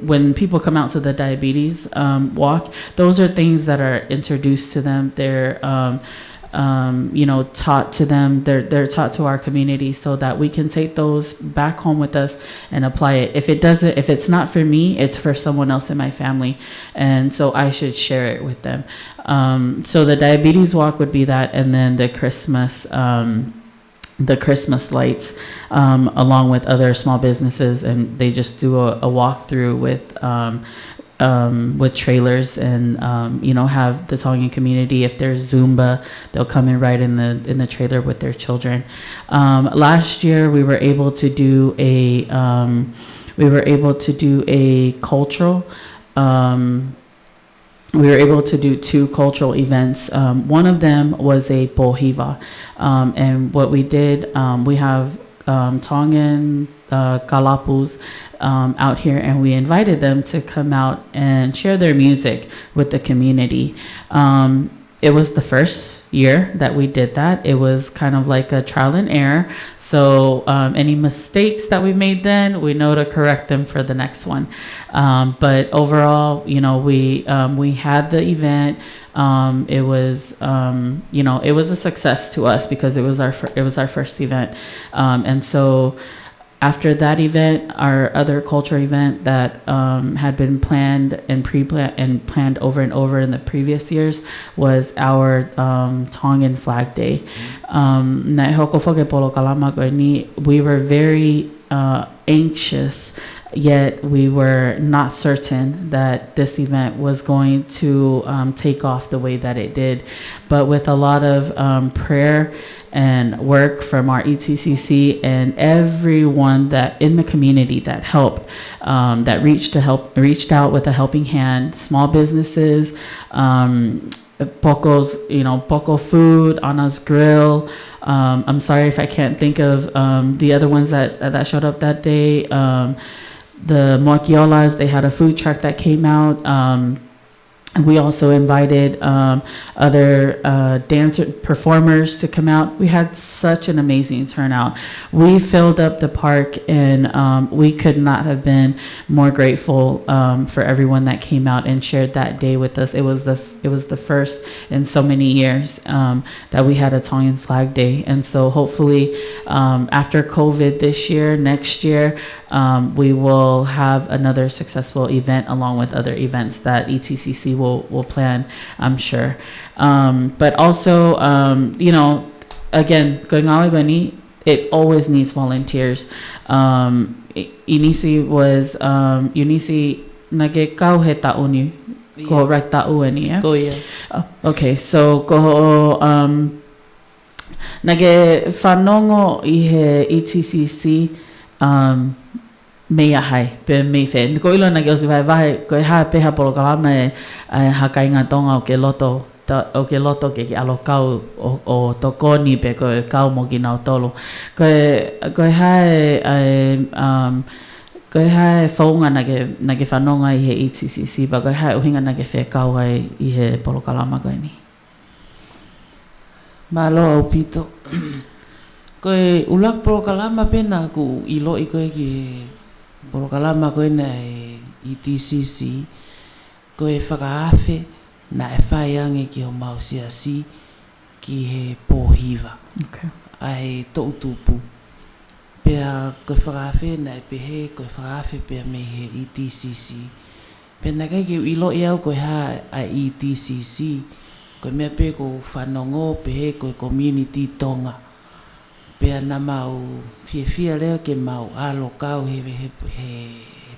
Speaker 5: when people come out to the diabetes walk, those are things that are introduced to them. They're taught to them. They're taught to our community so that we can take those back home with us and apply it. If it's not for me, it's for someone else in my family, and so I should share it with them. So the diabetes walk would be that, and then the Christmas lights, along with other small businesses, and they just do a walkthrough with trailers, and have the Tongan community. If there's Zumba, they'll come in right in the trailer with their children. Last year we were able to do a cultural. We were able to do 2 cultural events. One of them was a pohiva. And what we did, we have Tongan kalapus out here, and we invited them to come out and share their music with the community. It was the first year that we did that. It was kind of like a trial and error. So any mistakes that we made then, we know to correct them for the next one. But overall, we had the event. It was a success to us because it was our first event. And so after that event, our other cultural event that had been planned and pre-planned and planned over and over in the previous years was our Tongan Flag Day. We were very anxious, yet we were not certain that this event was going to take off the way that it did. But with a lot of prayer and work from our ETCC and everyone that in the community that helped, that reached out with a helping hand, small businesses, Poco Food, Anna's Grill. I'm sorry if I can't think of the other ones that showed up that day. The Moakiolas, they had a food truck that came out. We also invited other dancer performers to come out. We had such an amazing turnout. We filled up the park, and we could not have been more grateful for everyone that came out and shared that day with us. It was the first in so many years that we had a Tongan Flag Day, and so hopefully after COVID this year, next year, we will have another successful event along with other events that ETCC will plan, I'm sure. But also, again, going Awegoni, it always needs volunteers. Inisi was, Unisi nage kau he tauni, ko rak tau ani, yeah?
Speaker 6: Go, yeah.
Speaker 5: Okay, so ko nage whanongo I he ETCC, mea hai pe me fe ko ilo na gels vai ko ha pe ha polo kalama e haka inga tonga o ke loto ke alokau o tokoni pe ko kau mo ki na tolo ko ha faunga na ke whanonga I he ETCC ba ko ha uhinga na ke fe kau ai I he polo kalama ko ni
Speaker 6: Malo au pito. Koe ulak polokalama pena ku ilo I koe ki polokalama koe na ETCC. Koe whakaafe na e whaiange ki o mausiasi ki he pōhiwa.
Speaker 5: Okay.
Speaker 6: Ai tō tupu. Pea koe whakaafe na e pehe, koe whakaafe pea me he ETCC. Pena kai ki ilo I au koe ha a ETCC. Koe mea pe ko whanongo pehe koe community tonga. Pea na mau fia leo ke mau alo kau he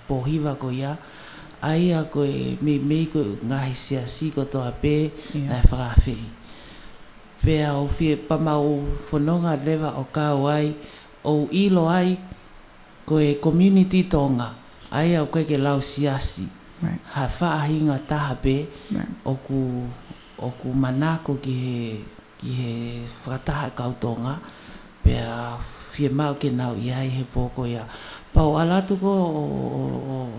Speaker 6: pōhiwa ko ia. Aia koe mei koe ngahi siasi ko toa pe na whakawhi. Pea o fia pamau whanonga lewa o kau ai. O ilo ai koe community tonga. Aia o koe ke lau siasi.
Speaker 5: Right.
Speaker 6: Ha whaahinga taha pe
Speaker 5: Right.
Speaker 6: o ku manako ki he whakataha kautonga. Pea fia mau ke nau iai he pōko ia. Pau alatu ko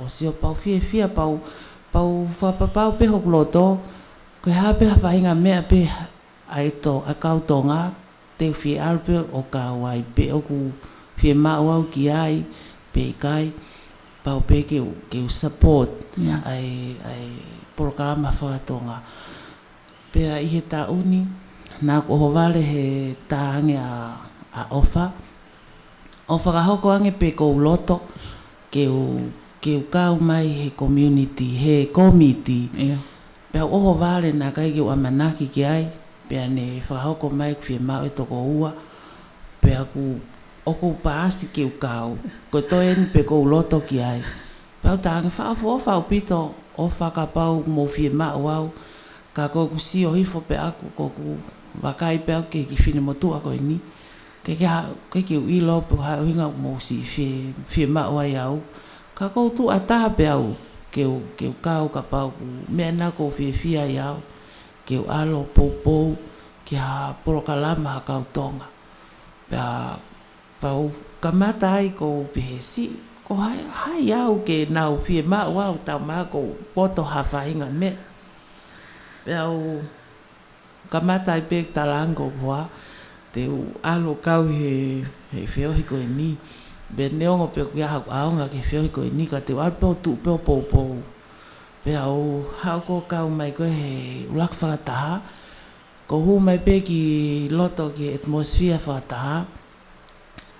Speaker 6: o sio pau fia pau whapapau pe hokloto. Koe ha pe hawhainga mea pe aito a kautonga. Te fia alpe o kawai pe o ku fia mau au ki ai pe kai. Pau pe ke u support ai programa whakatonga. Pea I he tauni, nā ko hovale he tāange a ofa. O whakahoko ange pe kou loto, ke u kau mai he community.
Speaker 5: Yeah.
Speaker 6: Pea o hovale nā kai ke u amanaki ki ai, pea ne whakahoko mai kwhia mau e toko ua, pea ku oku paasi ke u kau, ko toi eni pe kou loto ki ai. Pea tāange whau pito o whakapau mo whia mau au, ka ko ku si o hifo pe aku ko ku wakai pe au ke ki whine motua ko ni ke ke u ilo pe ha hinga mo si fie mau ai au ka ko tu ata pe au ke u kau ka pau ku me na ko fie ai au ke u alo popo ke ha polokalama ka tonga pe pau kamata ai ko pe si ko hai au ke nau fie mau au ta ma ko poto ha fainga me Peo kamata I pe talango hoa te u alo kau he whio hiko e ni. Be neongo pe kia hau aonga ke whio hiko e ni ka te alpeo tu peo pou. Peo hau ko kau mai koe he ulak whakataha. Ko hu mai pe ki loto ki atmosphere whakataha.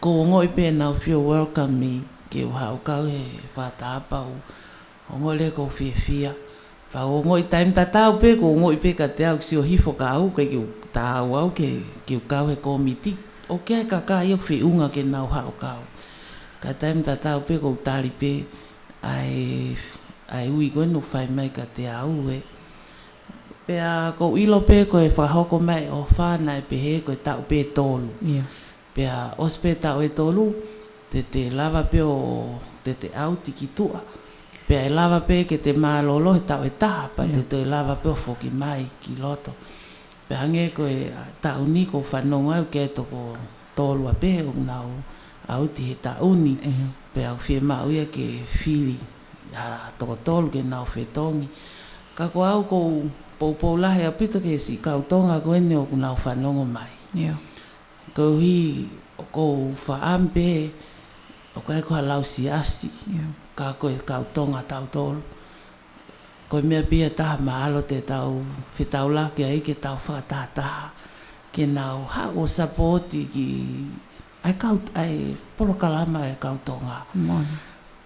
Speaker 6: Ko ngoi pe na feel welcome me ke hau kau he whatapa o ngole ko fia. Pa o ngoi time tatau pe ko ngoi pe ka te au si o hifo ka au ke tau au ke kau he komiti. O ke ka yo fi unga ke nau hau kau. Ka time tatau pe ko tali pe ai ui ko no fai mai ka te au e. Pe a ko ilo pe ko e whahoko mai o whānai pe he ko e tau pe tolu.
Speaker 5: Yeah.
Speaker 6: Pea ospe tau e tolu, te lava pe o te au tiki tua. Pea e lava pe ke te mālolo he tau e taha, pa te lava pe o foki mai ki loto. Pea nge ko e tau ni ko whanonga au ke toko tolua pe o nau au ti he tauni. Pea o fie mauia ke whiri toko tolu ke nau whetongi. Ka ko au ko pou lahe a pito ke si kautonga ko ene o nau whanongo mai.
Speaker 5: Yeah.
Speaker 6: Ko hi ko whaampe o kai ko halau si asi. Ka ko e kautonga tau tolu. Ko mea pia taha maalo te tau whetau la ke ai ke tau whakataha. Ke nau hako sapoti ki ai polokalama e kautonga.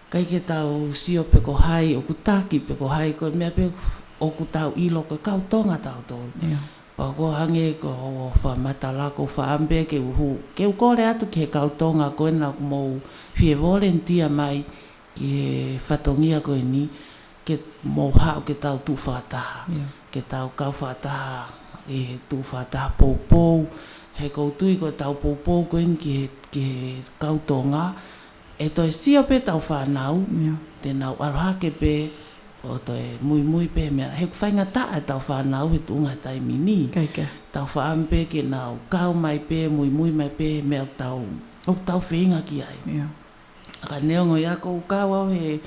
Speaker 6: Kai ke tau sio pe ko hai o kutaki pe ko hai ko mea pe o kutau ilo ko kautonga tau tolu. Pa ko hange ko whamata ko whaambe ke uhu. Ke ukore atu ke kautonga ko ena mo fie volunteer mai ki he whatongia ko ni ke mo hao ke tau tu whataha. Ke tau kau whataha e tu whataha pou. He koutui ko tau pou ko ni ki he kautonga. E toi sio pe tau whanau. Te nau arohake pe o toi mui pe mea. He whainga taa tau whanau he tunga tai mini. Tau whaampe ke nau kau mai pe, mui mai pe, mea tau whinga ki ai. Ka neongo ia kou kau au he,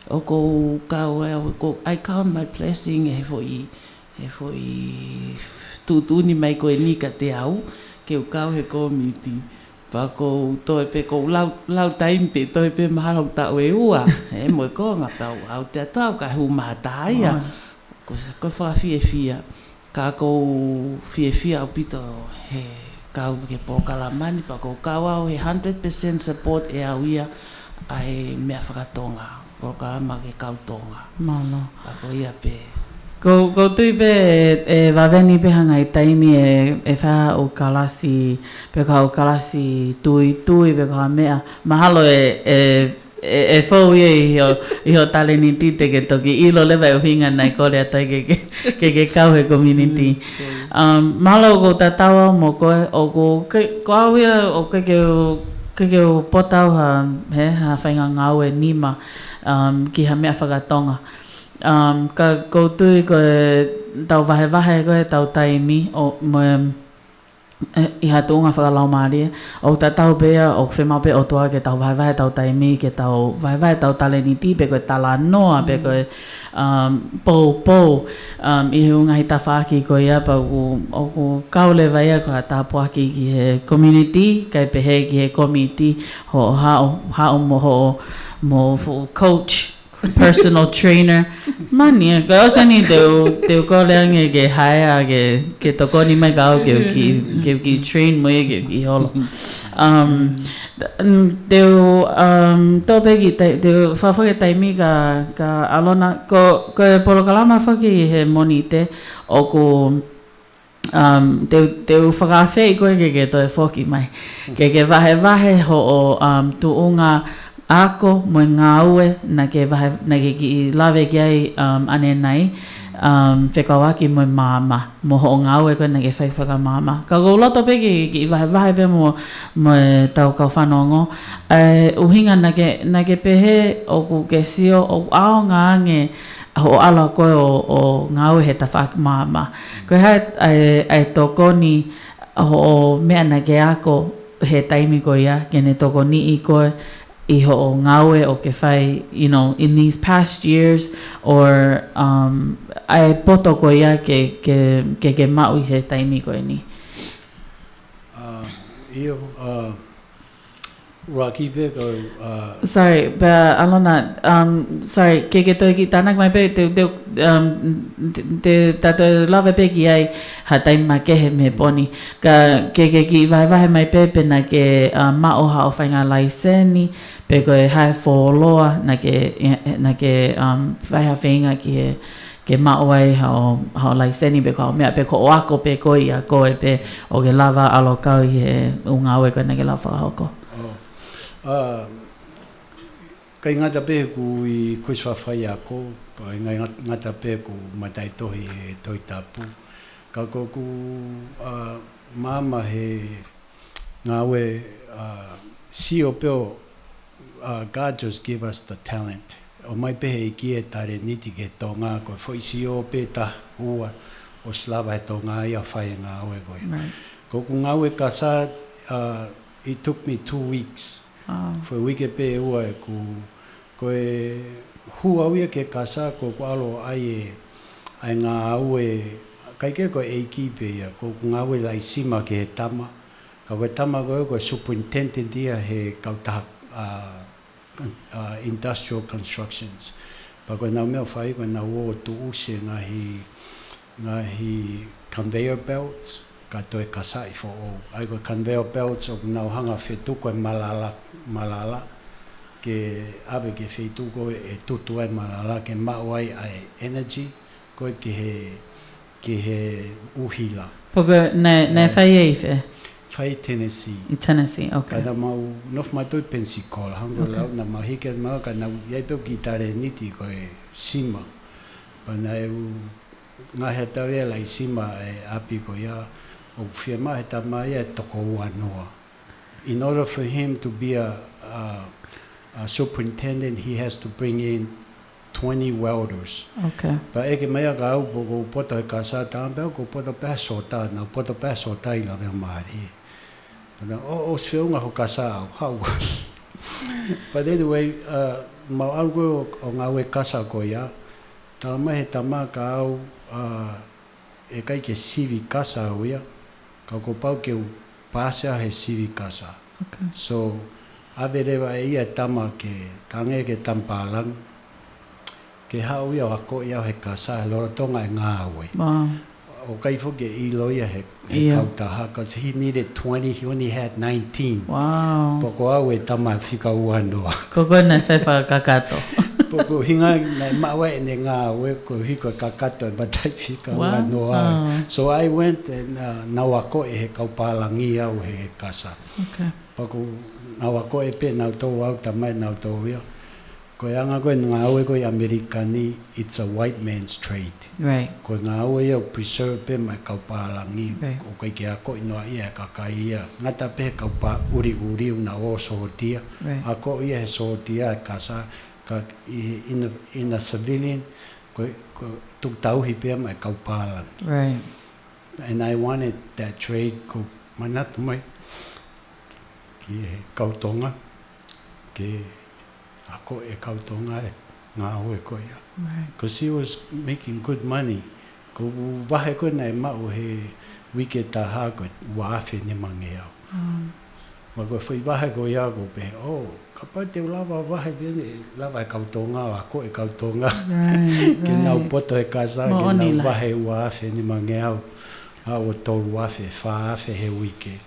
Speaker 6: o kou kau au, I count my blessing he foi tutuni mai koe ni ka te au, ke u kau he komiti. Pa ko toi pe ko lau taimpe, toi pe mahalo tau e ua. E moe konga tau au te atau ka hu mahataia. Ko whawhiewhia. Ka ko whiewhia au pito he kau ke pokalamani. Pa ko kau au he 100% support e au ia ai mea whakatonga. Pokalama ke kautonga.
Speaker 5: Malo.
Speaker 6: Pa ko ia pe.
Speaker 5: Ko tui pe e waweni pe hanga i taimi e wha o kalasi, pe ka o kalasi tui pe ka mea. Mahalo e whau ia i ho tale ni tite ke toki ilo lewa e hinga nei kore atai ke kau he community. Mahalo ko tatawa mo koe o ko au ia o ke o potau ha whainga ngau e nima ki ha mea whakatonga. Ka koutui ko tau wahe ko tau taimi o i hatu unga whakalau maari o tau bea o whemau pe o toa ke tau wahe tau taimi ke tau wahe tau taleniti pe koe tala noa pe koe pou i he unga hita whaaki ko ia pa o ku kaule vai ko ta poaki ki he community kai pe he ki he community ho hao mo coach personal trainer mani ko sani te ko leange ke haya ke toko ni mai ka ke train mo ke holo to pegi te fa ke taimi ka alona ko polokalama fa ki he monite o ko te whakawhei koe ke toi whoki mai ke wahe ho tu unga ako mo ngā ue na ke ki lawe ki ai ane nei whekawaki mo mama mo ho ngā ue koe na ke whaka mama ka ko loto pe ki wahe pe mo tau kau whanongo uhinga na ke pehe o ku ke sio o ao ngā ange ho ala koe o ngā ue he ta whaka mama koe hai ai toko ni ho mea na ke ako he taimi ko ia ke ne toko ni i koe I ho ngawe o ke whai, in these past years, or ai poto ko ia ke maui he taimi ko ni.
Speaker 7: Rocky Vic or
Speaker 5: Sorry, but Alona, sorry, ke toki tanak mai pe te lava pe ki ai ha tai ma ke he me poni ka ke ki vai mai pe na ke ma o ha o whainga laiseni pe ko e hai foloa na ke vai ha whainga ki he ke ma o ai ha o laiseni pe ko mea pe ko o ako pe ko ia ko e pe o ke lava alo kau i he unga oe ko na ke lava hoko.
Speaker 7: Kai ngata pe ku I kuiswawhai ako, pai ngata pe ku matai tohi e toi tapu. Ka ko ku mama he ngawe si o peo God just give us the talent. O mai pe he ki e tare niti ke tonga ko foi si o pe ta ua o slava e tonga ia whai ngawe koe. Ko ku ngawe ka sa it took me 2 weeks. Foi wike pe ua e ko e hua uia ke kasa ko alo ai ngā au kai ke ko e ki pe ia ko ngā ue lai sima ke he tama ka koe tama ko superintendent ia he kautaha industrial constructions pa ko nau mea whai ko nau o tu use ngahi conveyor belts ka toi kasai fo o ai ko conveyor belts o nau hanga whetu koe malala ke ave ke whetu koe e tutu ai malala ke mawai ai energy koe ke he uhila.
Speaker 5: Poko ne whai e iwhe?
Speaker 7: Whai Tennessee.
Speaker 5: I Tennessee, okay.
Speaker 7: Ka mau nof matoi Pensacola, hango lau na mau hike mau ka nau iapeo ki tare niti koe sima. Pa na ngahe tau e lai sima e api ko ia o whia mahe ta mai e toko ua noa. In order for him to be a superintendent, he has to bring in 20 welders.
Speaker 5: Okay.
Speaker 7: Pa eke mea ka au po ko poto he kasa tāmpeo ko poto pēh sota, na poto pēh sota I la mea maari. Pa o sweunga ho kasa au, hau. But anyway, mau au koe o ngā ue kasa ko ia, tā mahe tama ka au e kai ke sivi kasa au ia, ka ko pau ke u pāsea he sivi kasa.
Speaker 5: Okay.
Speaker 7: So, ave rewa e ia tama ke kange ke tampalang, ke hau ia wako ia he kasa, he loro tonga e ngā aue.
Speaker 5: Wow.
Speaker 7: O kai fuke I loia he kautaha, because he needed 20, he only had 19.
Speaker 5: Wow.
Speaker 7: Poko au e tama whika uanoa.
Speaker 5: Koko ne whewha kakato.
Speaker 7: Poko hinga nei maua e ne ngā aue, ko hiko kakato e batai whika uanoa. So I went and nawako e he kaupalangi au he kasa.
Speaker 5: Okay.
Speaker 7: Poko nawako e pe nau tau au tamai nau tau ia. Ko anga koe ngā aue koe Amerikani, it's a white man's trade.
Speaker 5: Right.
Speaker 7: Ko ngā aue ia preserve pe mai kaupalangi.
Speaker 5: Right.
Speaker 7: O kai ke a koe noa ia kakai ia. Ngata pe kaupa uri una o sohotia.
Speaker 5: Right.
Speaker 7: A koe ia he sohotia e kasa. In a civilian, ko tuk tauhi pe mai kaupalangi.
Speaker 5: Right.
Speaker 7: And I wanted that trade ko manatu mai. Ki he kautonga. Ke ako e kautonga e ngā hoe ko ia.
Speaker 5: Right.
Speaker 7: Because he was making good money. Ko wahe koe nei mau he wike taha koe wāwhi ni mange au. Ma koe whai wahe ko ia ko pe, ka pai te lava wahe bine, lava e kautonga, ako e kautonga.
Speaker 5: Right.
Speaker 7: Ke nau poto e kasa,
Speaker 5: Mo
Speaker 7: ke
Speaker 5: oni
Speaker 7: nau
Speaker 5: la.
Speaker 7: wahe wāwhi ni mange au. O tolu wāwhi, whāwhi he wike.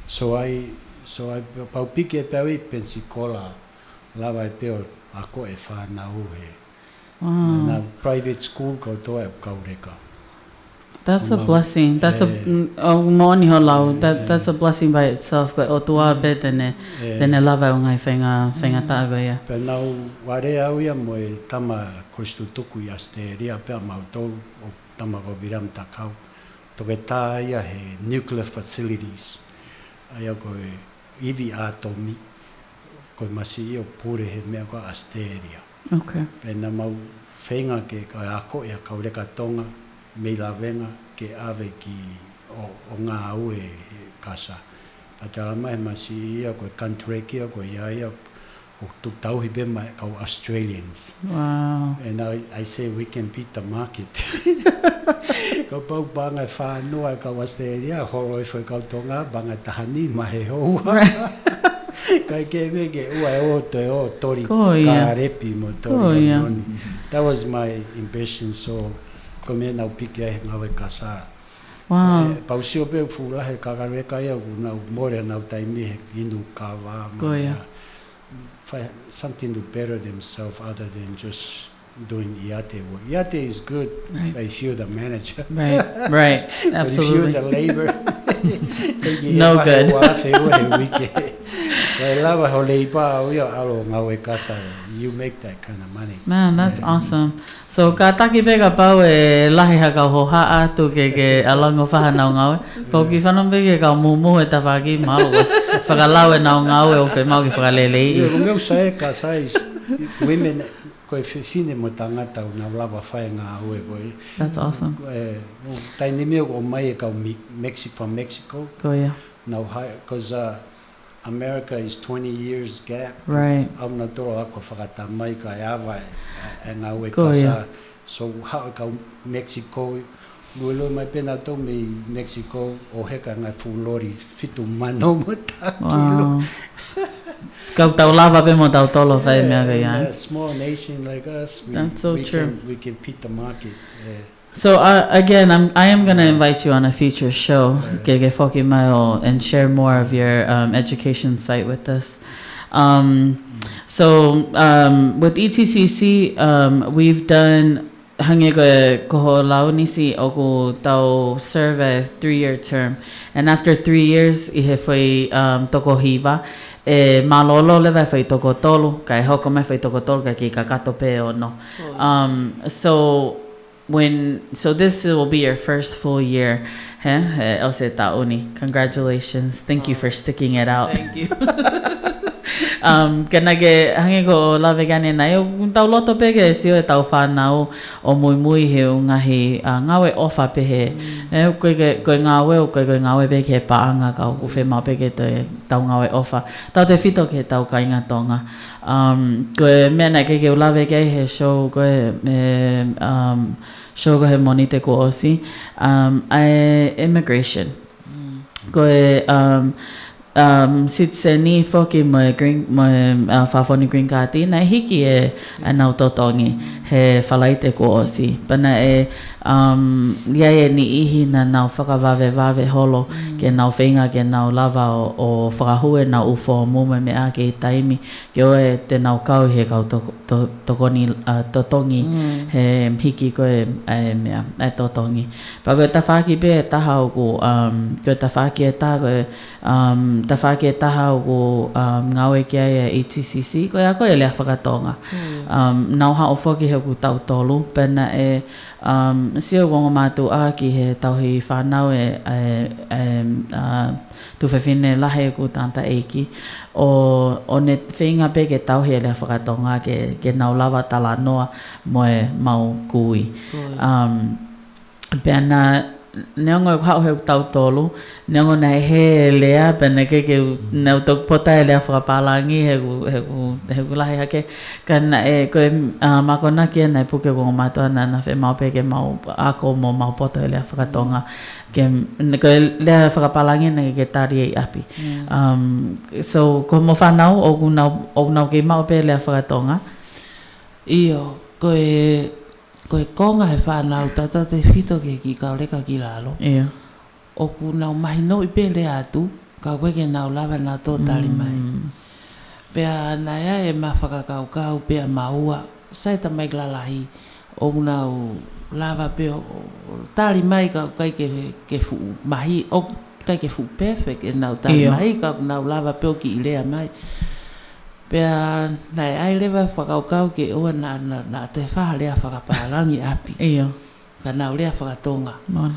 Speaker 7: So I pau pike e pēu I Pensacola, lava e pēo ako e whānau he. Na private school ko toa e kaureka.
Speaker 5: That's a blessing. That's moni ho lau. That's a blessing by itself. But o tua be tene lava o ngai whenga tāgo ia.
Speaker 7: Pe nau ware au ia mo e tama Kristu tuku I Asteria pēr mautou o tama ko viram takau. Toke tā ia he nuclear facilities. Aia koe iwi atomi. Koe masi I o pure he mea ko Asteria.
Speaker 5: Okay.
Speaker 7: Pe na mau whenga ke kai ako ia kaureka tonga, mei la venga ke ave ki o ngā au e kasa. Pa te ala mai masi ia koe country kia koe ia o tuk tauhi be mai kau Australians.
Speaker 5: Wow.
Speaker 7: And I say we can beat the market. Kau pau banga whānoa kau Australia, horo e whai kau tonga, banga tahani mahe hoa. Kai ke ke ua o te o tori
Speaker 5: Ko ia.
Speaker 7: ka repi mo
Speaker 5: Ko
Speaker 7: tori
Speaker 5: ia.
Speaker 7: noni. That was my impression, so ko me nau piki ai ngawe ka sa.
Speaker 5: Wow.
Speaker 7: Pausio pe fulahe kakawe ka ia ku nau more nau taimi he inu ka wā.
Speaker 5: Ko ia.
Speaker 7: Something to better themselves other than just doing iate work. Iate is good
Speaker 5: Right.
Speaker 7: if you're the manager.
Speaker 5: Right. Right.
Speaker 7: But if you're
Speaker 5: Absolutely.
Speaker 7: the labor,
Speaker 5: No good.
Speaker 7: You make that kind of money.
Speaker 5: Man, that's awesome. So ka taki pe ka pau e lahi haka ho haa tu ke alango whahanau ngawe. Ko ki whanau pe ke ka mumu e tawhaki mau was whakalau e nau ngawe o whe mau ki whakalelei.
Speaker 7: Yeah, kung yung sae ka sais women ko e fine mo tangata na lava fai nga oe ko.
Speaker 5: That's awesome.
Speaker 7: Tai ni me ko mai ka from Mexico.
Speaker 5: Ko ia.
Speaker 7: Now because America is 20 years gap.
Speaker 5: Right.
Speaker 7: Au na toro ako whakatamai ka awa e ngā ue
Speaker 5: Ko ia.
Speaker 7: kasa. So hao ka Mexico, luelo mai pena tau me Mexico o heka ngai fulori fitu mano mo takilo.
Speaker 5: Wow. Kau tau lava pe mo tau tolo whai mea ka
Speaker 7: In
Speaker 5: ia.
Speaker 7: a small nation like us,
Speaker 5: That's so true.
Speaker 7: we can beat the market.
Speaker 5: So again, I am going to invite you on a future show, Gege Foki Mayo, and share more of your education site with us. With ETCC, we've done hangego koho launisi oku tau survey 3-year term, and after 3 years, ihe foi toko hiva. E malolo lewa foi toko tolu, kai hoko me foi toko tolu kai ki kakato pe ono. So this will be your first full year. Ose tauni. Congratulations. Thank you for sticking it out.
Speaker 6: Thank you.
Speaker 5: Kena ke hangi ko lave gane na eu tau loto pege sio e tau whanau o mui he ngahi ngawe ofa pehe. Koe ngawe o koe ngawe pege he paanga ka o whe mau pege te tau ngawe ofa. Tau te whito ke tau kainga tonga. Koe mena ke lave ke he show koe show ko he monite ko osi. Immigration. Koe sitseni foki mo green mo fafoni green card na hiki e anau totongi he falaite ko osi pana ia ni ihi na nau whakavave holo ke nau whenga ke nau lava o whakahue na ufo mume me a ke taimi ke oe te nau kau he kau totongi he hiki koe mea e totongi pa koe ta whaki pe e taha o ko koe ta whaki e taha koe ta whaki e taha o ko ngawe kia e ETCC koe a koe lea whakatonga nau hao whoki he ku tau tolu pena e sio gongo mātu a ki he tauhi whanau tu whewhine lahe ku tanta eiki o ne whinga pe ke tauhi e lea whakatonga ke nau lava tala noa moe mau kui pena neongo hao he tau tolu neongo nei he lea pena ke neu tok pota e lea whakapalangi he ku lahi hake kana e koe makona kia nei puke kongo matua na whe mau peke mau ako mo mau pota e lea whakatonga koe lea whakapalangi nei ke tari e api so ko mo whanau o nau ke mau pe lea whakatonga
Speaker 6: Iyo, koe konga he whanau tata te whito ke ki kaureka ki lalo.
Speaker 5: Iyo.
Speaker 6: O ku nau mahi no i pele atu, ka koe ke nau lava na tō tali mai. Pea naia e ma whakakau pea maua, saita mai lalahi, o nau lava pea tali mai ka kai ke fu mahi, o kai ke fu perfect e nau tali mai ka nau lava pea ki ilea mai. Pea nai ai lewa whakaukau ke oa na te whaha lea whakaparangi api.
Speaker 5: Iyo.
Speaker 6: Ka nau lea whakatonga.
Speaker 5: Mon.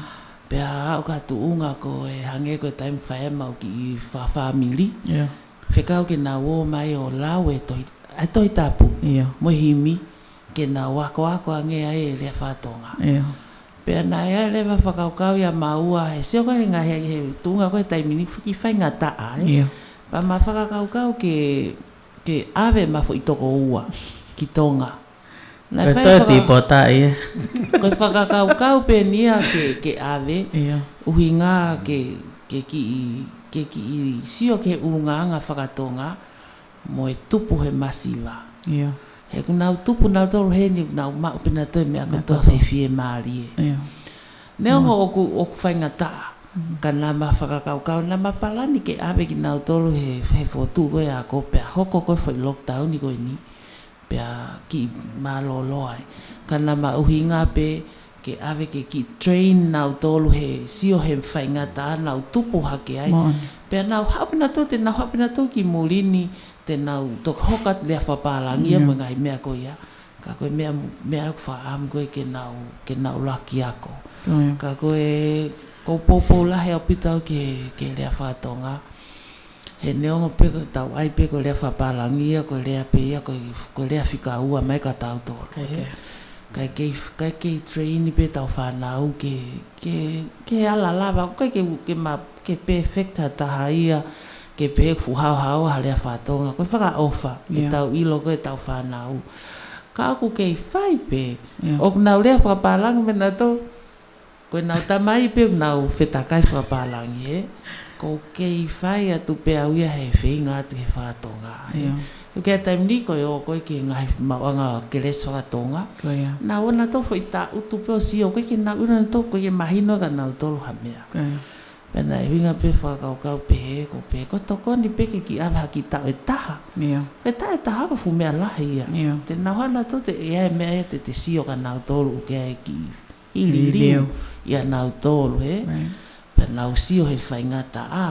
Speaker 6: Pea au ka tuunga ko e hange ko taim whaemau ki i whawhamili.
Speaker 5: Iyo.
Speaker 6: Whekau ke nau o mai o lau e toi tapu.
Speaker 5: Iyo.
Speaker 6: Mohimi ke nau wako ange ai e lea whatonga.
Speaker 5: Iyo.
Speaker 6: Pea nai ai lewa whakaukau ia maua he sio ko he ngahe he tuunga ko e taimini ki whainga taa.
Speaker 5: Iyo.
Speaker 6: Pa ma whakaukau ke ave mafo i toko ua ki tonga.
Speaker 5: Koe tō tipota ia.
Speaker 6: Koe whakakau pe nia ke ave.
Speaker 5: Ia.
Speaker 6: Uhi ngā ke ki ke ki sio ke ulunganga whakatonga mo e tupu he masiva.
Speaker 5: Ia.
Speaker 6: He kuna tupu na tolu he ni na ma upina toi mea kotoa whewhie maari e.
Speaker 5: Ia.
Speaker 6: Neongo oku whaingata ka nā mawhakakaukau nā mapalani ke awe ki nau tolu he whotu koe a ko pia hoko koe whai lockdown ni koe ni pia ki malolo ai. Ka nā mauhinga pe ke awe ke ki train nau tolu he sio he whaingata nau tupu hake ai. Pia nau hapina tō te nau hapina tō ki mulini te nau tok hokat lea whapalangia mga i mea koe ia. Ka koe mea aku whaam koe ke nau laki ako. Ka koe ko popo lahe au pitau ke lea whatonga. He neongo peko tau ai peko lea whapalangia koe lea peia koe lea whika ua mai ka tau tōro. Kai kei traini pe tau whanau ke ala lava kai ke perfecta taha ia ke pe fuhau hau ha lea whatonga koe whaka ofa ke tau ilo koe tau whanau. Ka aku kei whai pe o nau lea whapalangi me na tō koe nau tamai pe nau whetakai whapalangi e ko kei whai atu pe au ia he whinga atu he whatonga e. Kei taim ni koe o koe ke ngai mawanga ke les whakatonga. Nā ona tō whai tā utu peo si o koe ke nā una tō koe ke mahino ka nau tolu hamea. Pena e winga pe whakaukau pe he ko pe ko toko ni pe ke ki awa ki tau e taha. E taha e taha ka fumea lahi ia. Te nau hana tō te ea e mea e te sio ka nau tolu uke e ki ili liu ia nau tolu he. Pena nau sio he whaingata a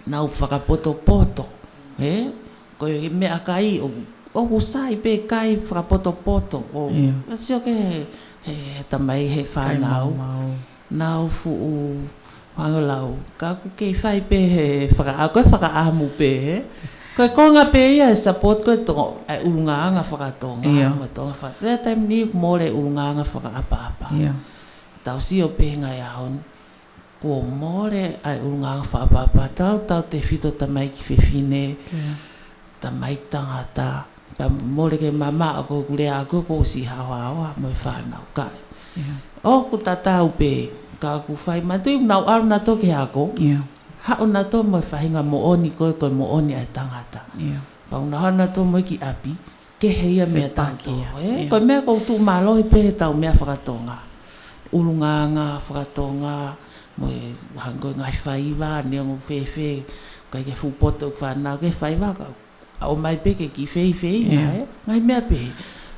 Speaker 6: nau whakapoto poto he. Koe mea kai o usai pe kai whakapoto poto o sio ke he tamai he whanau nau fuu whangalau ka ku kei whai pe he koe whakaamu pe he koe konga pe ia e support koe tongo e ulungaanga whakatonga mo tonga whakatonga lea taim ni mole ulungaanga whakaapa tau sio pe ngai ahon kua mole ai ulungaanga whakaapa tau te whito tamai ki whewhine ta mai tangata pa mole ke mama ako kule ako ko si hawa mo whanau kai o ku tatau pe ka ku whai matu nau alu na toke ako hao na to mo whahinga mo oni koe mo oni ai tangata pa una hana to mo ki api ke heia mea tanto koe mea kou tu malohi pe he tau mea whakatonga ulunganga whakatonga mo hango ngai whaiwa neongo whewhe kai ke fupoto whanau ke whaiwa o mai pe ke ki fei ngai mea pe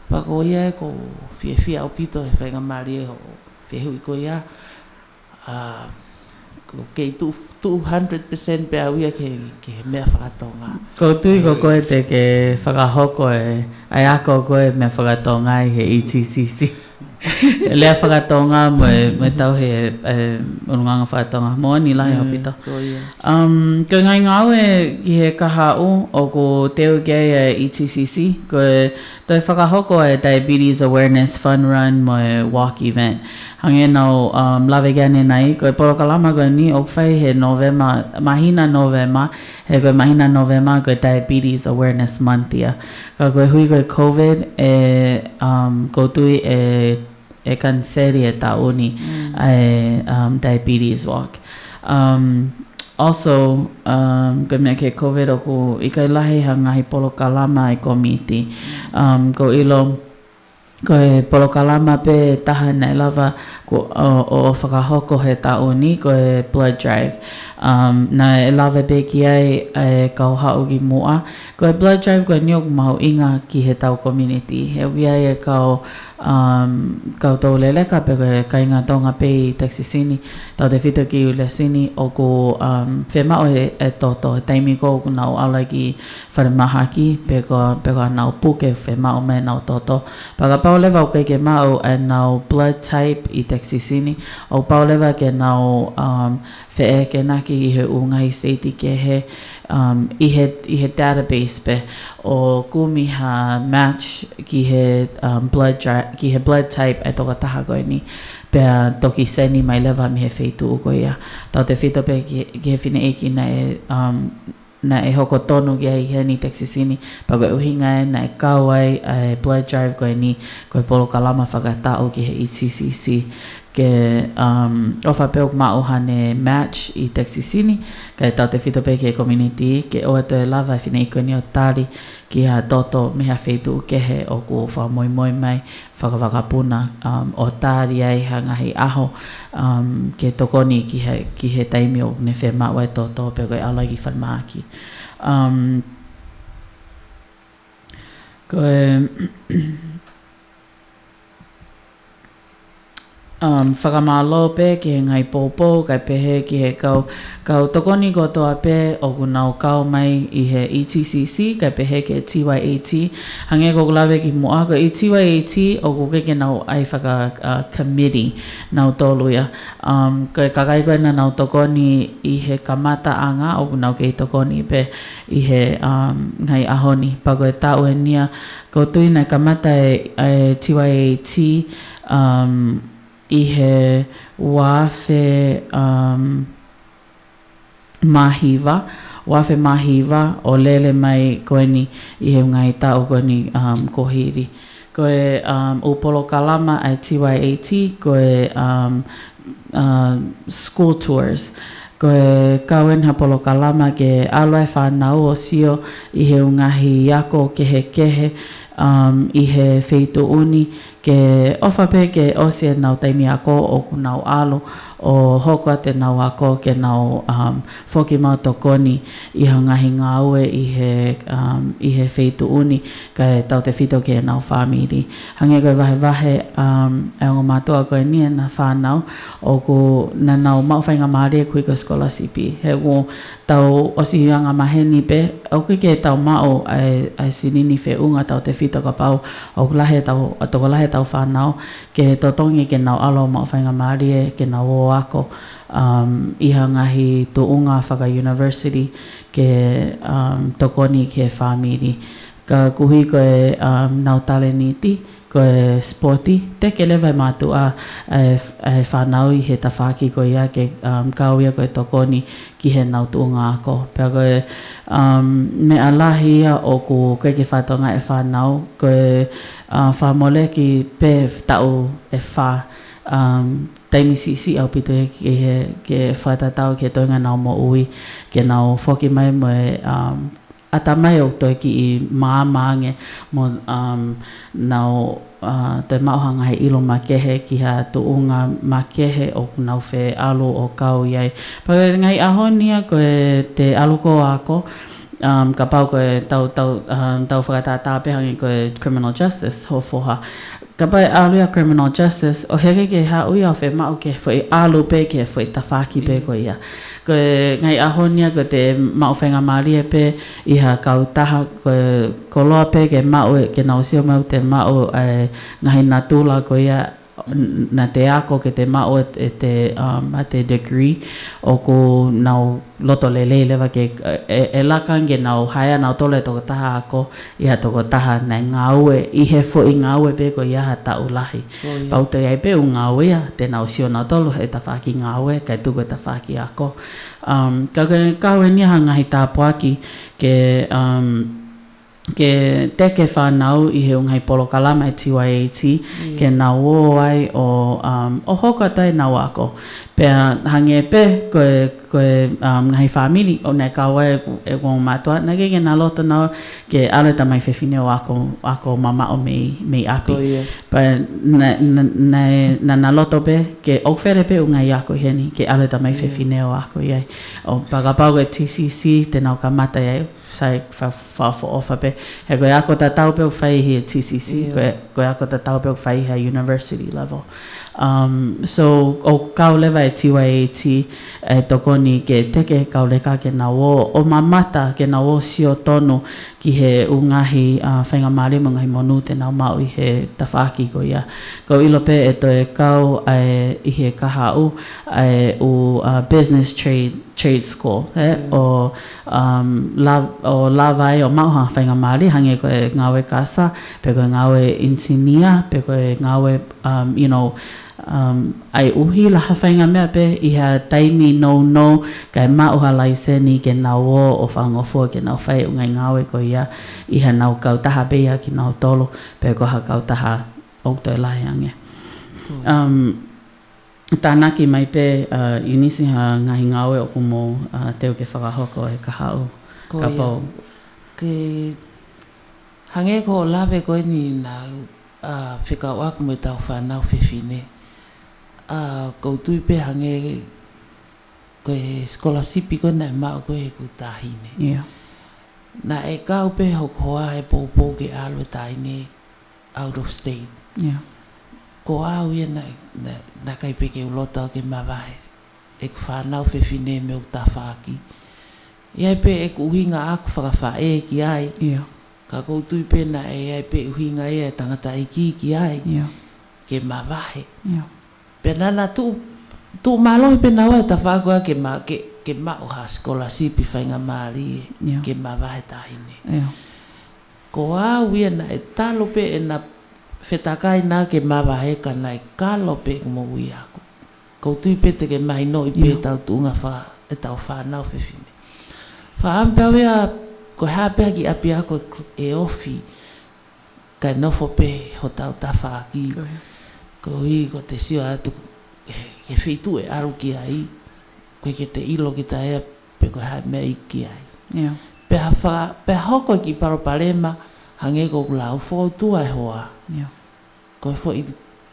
Speaker 6: pa ko ia ko fie au pito e whainga mari e ho fehui ko ia ko kei 200% pe au ia ke mea whakatonga
Speaker 5: ko tui ko koe te ke whakahoko e ai ako koe mea whakatonga i he ETCC lea whakatonga mo tau he urunganga whakatonga mo ni lahi ho pito ko ngai ngau e ki he kahau o ko teo kei e ETCC ko toi whakahoko e Diabetes Awareness Fun Run mo walk event hange nau lawe gane nai ko porokalama ko ni o whai he November mahina November he ko mahina November ko Diabetes Awareness Month ia ka ko hui ko COVID e ko tui e kanseri e tauni diabetes walk also ko mea ke COVID o ko ikai lahi hangahi polokalama e komiti ko ilo ko e polokalama pe taha nei lava ko o whakahoko he tauni ko e blood drive na e lava pe ki ai e kau hau ki mua ko e blood drive ko e niok mahu inga ki he tau community he ui ai e kau tau leleka pe ko e kainga tonga pe i Texasini tau te whito ki Ulesini o ko whema o e toto taimi ko ku nau ala ki wharimahaki pe ko nau puke whema o me nau toto paka paulewa o ke mau e nau blood type i Texasini o paulewa ke nau whee ke naki i he ungai state ke he i he database pe o kumiha match ki he blood type e toka taha koe ni pea toki seni mai lewa mi he wheitu uko ia tau te whito pe ki he whine eki na e hoko tonu ki ai heni Texasini pa koe uhinga e na e kawai blood drive koe ni koe polo kalama whakatau ki he ETCC ke ofa pe o ma'o hane match I Texasini kai tau te whito pe ke community ke o te lava whina I koni o tari ki ha toto me ha whetu kehe o ku wha moi mai whakawakapuna o tari ai hangahi aho ke tokoni ki he taimi o ne whe ma'o e toto pe koe alagi whanmaaki koe whakamalo pe ki he ngai pōpō kai pehe ki he kau tokoni kotoa pe o kunau kau mai I he ETCC kai pehe ke TYAT hange ko lawe ki moa ko I TYAT o ku keke nau ai whaka committee nau toluia kai kakai koe na nau tokoni I he kamata anga o kunau kei tokoni pe I he ngai ahoni pa koe tau e nia ko tui na kamata e TYAT I he wafe mahiwa o lele mai koeni I he ngai tau koeni kohiri koe upolo kalama ai TYAT koe school tours koe kauen hapolo kalama ke aloe whanau o sio I he ungahi yako kehe I he wheito uni ke ofa pe ke osia nau taimi ako o kunau alo o hoko te nau ako ke nau whoki mau tokoni I hangahi ngāue I he wheito uni kai tau te whito ke nau whamiri hange koe wahe e o mātua koe nia na whanau o ku na nau mauwhainga maari e kui ko skolasipi he o tau osi anga maheni pe o ke tau mao ai sinini whiunga tau te whito ka pau o lahe tau whanau ke totongi ke nau alo mauwhainga maari e ke nau o ako I hangahi tuunga whaka university ke tokoni ke whamiri ka kuhi koe nau tale niti koe sporti te ke lewa mātua whanau I he tawhaki koe ia ke kauia koe tokoni ki he nau tuunga ako pia koe me alahi ia o ku koe ke whatonga e whanau koe whamole ki pe tau e wha taimi sisi au pito ke whatatau ke toinga nau mo ui ke nau whoki mai mo ata mai o toi ki I māmange mo nau te mauhanga he ilo makehe ki ha tuunga makehe o nau whe alu o kau iai pa ngai ahonia koe te alu ko ako ka pau koe tau whakatata pehangi koe criminal justice ho foha ka pai alu criminal justice o heke ke ha ui au whe mau ke whai alu pe ke whai tawhaki pe koe ia koe ngai ahonia ko te mau whenga maari pe I ha kautaha koe koloa pe ke mau ke nau sio mau te mau ngahi natula koe ia na te ako ke te mao te degree o ko nau loto lele lewa ke lakange nau haya nau tole toko taha ako ia toko taha na ngaue I he fo I ngaue pe ko ia ha tau lahi pau te ai pe u ngaue ia te nau sio nau tolu e tawhaki ngaue kai tuko e tawhaki ako ka kaue ni hangahi tāpuaki ke teke whanau I he ungai polo kalama TYAT ke nau o ai o hoka tai nau ako pea hange pe koe ngai whamiri o nei kaua e gong matua na ke na loto nau ke ale tamai whewhine o ako mama o mei api pa na loto pe ke okwhere pe ungai ako heni ke ale tamai whewhine o ako iai o pagapau e TCC te nau kamata iai sai whafo ofa pe he koe ako ta tau pe o whai hi TCC koe ako ta tau pe o whai hi university level so o kau lewa e TYAT e tokoni ke teke kau leka ke na o mamata ke na o sio tonu ki he ungahi whainga maari mo ngahi monu te nau mau I he tawhaki ko ia ko ilo pe e to e kau I he kahau o business trade school o lavai o mauha whainga maari hange ko e ngawe kasa pe ko e ngawe insinia pe ko e ngawe ai uhi la hawhainga mea pe I ha taimi no kai mauha laiseni ke nau o whangofua ke nau whai ungai ngawe ko ia I ha nau kautaha beia ki nau tolu pe ko ha kautaha o toi lahi ange. tānaki mai pe inisi ha ngahi ngawe o kumo teo ke whakahoko e ka hau ka pau.
Speaker 6: Ke hange ko lawe koe ni na whikau aku me tau whanau whiwhine. Koutui pe hange koe skolasipi koe na mao koe ku tāhine.
Speaker 5: Yeah.
Speaker 6: Na e kau pe hokoa e pōpō ke alo e tāine out of state.
Speaker 5: Yeah.
Speaker 6: Ko au ia na kai pe ke ulota o ke mawahe. E ku whanau whiwhine me o tawhaki. Iai pe e ku uhinga aku whakawha e ki ai.
Speaker 5: Yeah.
Speaker 6: Ka koutui pe na e ai pe uhinga e tangata e ki ai.
Speaker 5: Yeah.
Speaker 6: Ke mawahe.
Speaker 5: Yeah.
Speaker 6: Pena na tu malohi pe na wai ta whakua ke mao ha scholarship whainga maari
Speaker 5: Yeah.
Speaker 6: ke mawahe tahine.
Speaker 5: Yeah.
Speaker 6: Ko au ia na e talo pe e na whetakai nā ke mawahe ka na e kalo pe mo ui aku. Koutui pe te ke mai no i pe
Speaker 5: Yeah.
Speaker 6: tau tuunga e tau whanau whiwhine. Whaampeau ia ko hapea ki api ako e ofi kai nofo pe ho tau tawhaki. Ko i ko te sio atu ke whitu e aru ki ai. Koe ke te ilo ki ta ea pe koe hae mea iki ai.
Speaker 5: Yeah.
Speaker 6: Pe hoko ki Paroparema hange ko lau whautua e hoa.
Speaker 5: Yeah.
Speaker 6: Koe fo i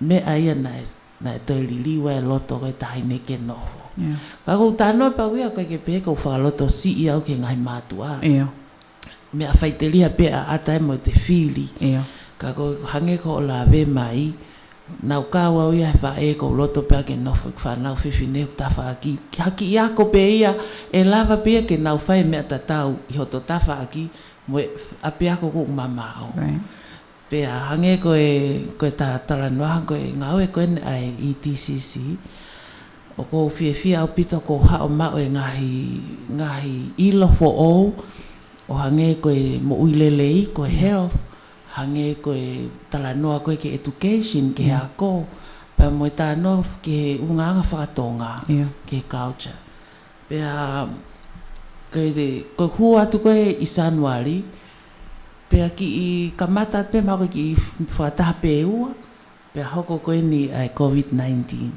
Speaker 6: mea ia na e toi liliwa e loto koe tahine ke nofo.
Speaker 5: Yeah.
Speaker 6: Ka kou tānoa pa wia koe ke pe kou whakaloto si i au ke ngai mātua.
Speaker 5: Yeah.
Speaker 6: Mea whaitelia pe a ata e mo te whili.
Speaker 5: Yeah.
Speaker 6: Ka koe hange ko la we mai. Nau kaua ia e wha e kou loto pe a ke nofo i whanau whiwhine u tawhaki. Haki i ako pe ia e lava pe ke nau whai mea tatau i hoto tawhaki mo e api ako kou mamao.
Speaker 5: Right.
Speaker 6: Pe a hange koe tā talanoaha koe ngau e koe ai ETCC. O kou whiewhia au pito kou hao mao e ngahi ilo fo ou. O hange koe mo uilelei koe health. Hange koe talanoa koe ke education ke hako. Pa mo e tānoa ke ungaanga whakatonga
Speaker 5: Yeah.
Speaker 6: ke culture. Pe a koe hua atu koe i Sanuari. Pea ki i kamata pe mako ki i whataha pe ua. Pea hoko koe ni ai COVID-19.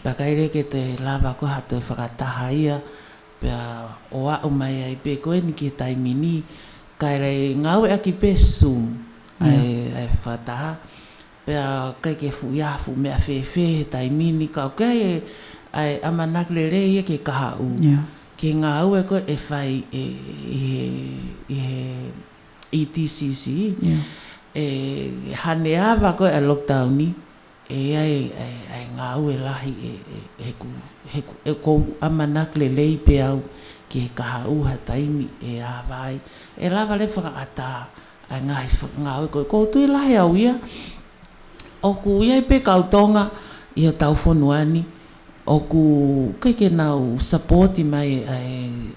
Speaker 6: Pea kaire ke te lava koe hato e whakataha ia. Pea o au mai ai pe koe ni ki taimini. Kaire ngau e aki pe Zoom. Ai whataha. Pea kai ke fuiafu mea whewhe taimini. Kau kai ai amanakle rei e ke kaha u.
Speaker 5: Yeah.
Speaker 6: Ke ngau e koe e whai ETCC.
Speaker 5: Yeah.
Speaker 6: E hane awa koe a lockdown ni. E ai ngau e lahi e kou amanakle lei pe au ki kaha uha taimi e awai. E lava le whakaata ai ngau e koe koutu e lahi au ia. O ku iai pe kautonga i o tau whonuani. O ku keike nau supporti mai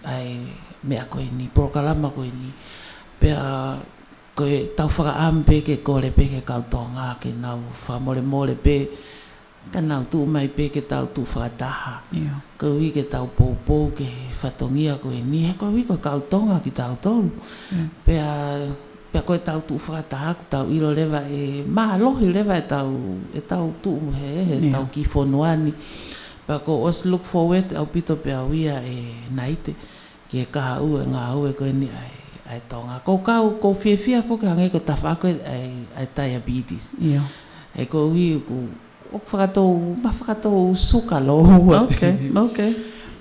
Speaker 6: ai mea koe ni, prokalama koe ni. Pea koe tau whakaampe ke kore pe ke kautonga ke nau whamole mole pe. Ka nau tu mai pe ke tau tu whakataha.
Speaker 5: Yeah.
Speaker 6: Ko wi ke tau pōpō ke whatongia koe ni. He koe wi koe kautonga ki tau tolu. Pea koe tau tu whakataha ku tau ilo lewa e mahalohi lewa e tau tu he tau ki whonuani. Pea ko os look forward au pito pea wia e naite. Ki e kaha ua ngā ue koe ni ai tonga. Ko kau, ko whiewhia whoka hange ko tawha koe ai diabetes.
Speaker 5: Yeah.
Speaker 6: E ko hui ku whakatou suka lo.
Speaker 5: Okay. Okay.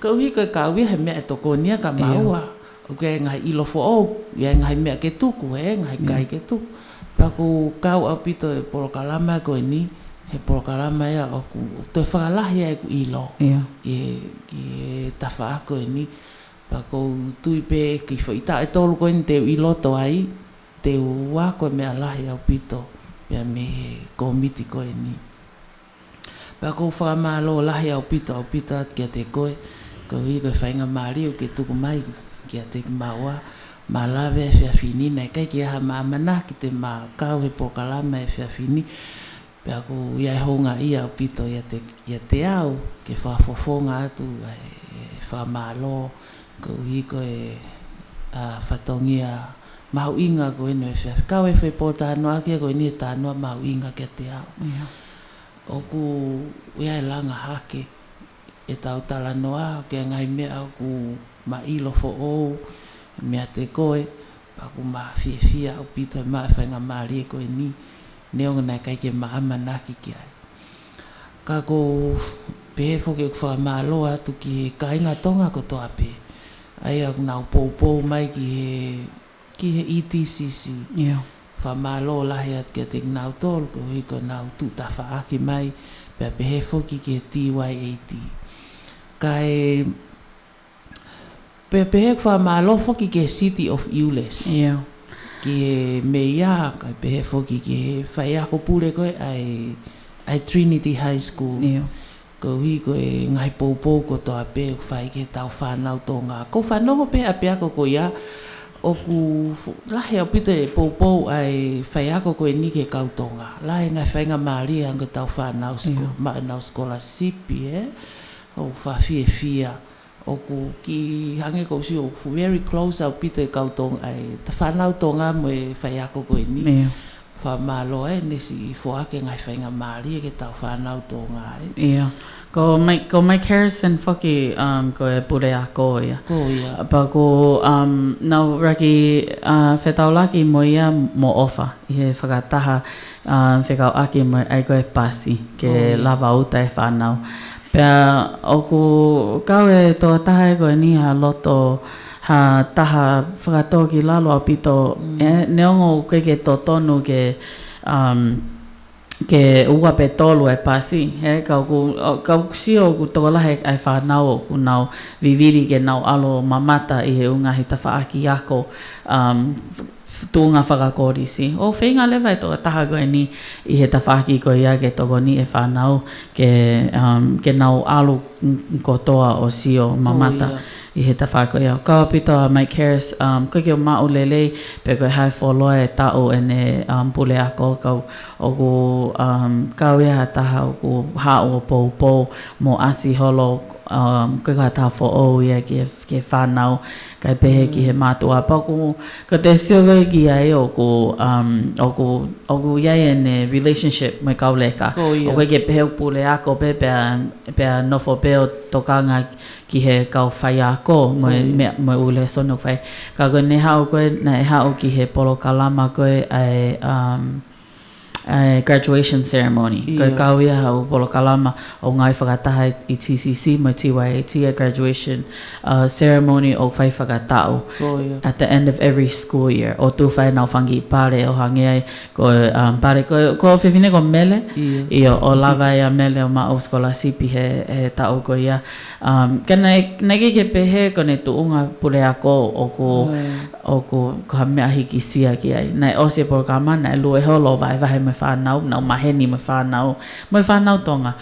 Speaker 6: Ko hui koe ka ui he mea e tokonia ka maua. O ke ngai ilo fo au, ia ngai mea ke tuku ngai kai ke tuku. Pa ku kau au pito e porokalama koe ni. He porokalama ia o ku toi whakalahi e ku ilo.
Speaker 5: Yeah.
Speaker 6: Ki tawha koe ni. Pa kou tui pe ki whaita e tolu koe ni te iloto ai. Te ua koe mea lahi au pito. Pea me komiti koe ni. Pa kou whakamalo lahi au pito at kia te koe. Ko i koe whainga maari o ke tuku mai. Kia te maua. Ma lawe e whiawhini. Nei kai ki aha maamana ki te ma kau he pokalama e whiawhini. Pea kou iai honga ia au pito ia te au. Ke whafofonga atu whamalo. Ko hiko e whatongia mau inga ko ino e whiawhi. Kau e whai pō tānoa kia ko ini e tānoa mau inga kia te au.
Speaker 5: Yeah.
Speaker 6: oku ia langa hake e tau tala noa ke ngai mea ku ma ilo fo o mea te koe pa ku ma fia o pito ma whainga maari koe ni neonga nai kai ke ma ama naki ki ai ka ko pe fo ke wha malo atu ki he kainga tonga ko toa pe ai au nau pou mai ki he ETCC wha malo lahi at ke te nau tol ko hiko nau tuta wha aki mai pe he fo ki ke TYAT kai pe he wha malo fo ki ke City of Euless ki meia kai pe he fo ki ke whai ako pule koe ai Trinity High School ko hiko e ngai pou ko toa pe whai ke tau whanau tō ngā ko whanongo pe ape ako ko ia oku lahe au pito e pou ai whai ako ko e nike kautonga lahe ngai whainga maari anga tau whanau nau scholarship o whawhia oku ki hange ko si oku very close au pito e kautonga ai ta whanau tonga mo e whai ako ko e ni whamalo nisi fuake ngai whainga maari ke tau whanau tonga
Speaker 5: Ko Mike Harrison whaki ko e pure a ko ia.
Speaker 6: Ko ia.
Speaker 5: Pa ko nau raki whetaulaki mo ia mo ofa. I he whakataha whekau aki mo ai ko e pasi ke lava uta e whanau. Pea oku kau e tō taha e ko e ni ha loto ha taha whakatoki lalo a pito neongo ke tō tonu ke ke ua pe tolu e pasi kau si o ku tola he ai whanau ku nau viviri ke nau alo mamata i he unga he tawhaaki ako tūnga whakakorisi o whainga lewa e toka taha koe ni i he tawhaaki koe ia ke toko ni e whanau ke nau alo kotoa o sio mamata I he tawhako ia. Kawa pito a Mike Harris, koe ki o mao lelei, pe koe hai wholoa e tau e ne pule ako kau o ku kau ia ha taha o ku hao o pou mo asi holo koe ka taha who ia ki whanau kai pehe ki he mātua. Pa ko te sio koe ki ai o ku iai e ne relationship me kau leka. O koe ke pehe pule ako pe pea nofo peo tokanga ki he kau whai ako mo ule sono whai. Ka koe ne hao koe na e hao ki he polo kalama koe graduation ceremony. Koe kau ia hao polo kalama o ngai whakataha I TCC mo TYAT graduation ceremony o whai whakatau at the end of every school year. O tu whai nau whangi pare o hangi ai koe pare ko whiwhine ko mele Io o lava ia mele o ma o skolasipi he tau ko ia nai ke pehe ko ne tuunga pule ako o ku hamea hiki sia ki ai nai o se por kama nai lue holo vai me whanau nau maheni me whanau tonga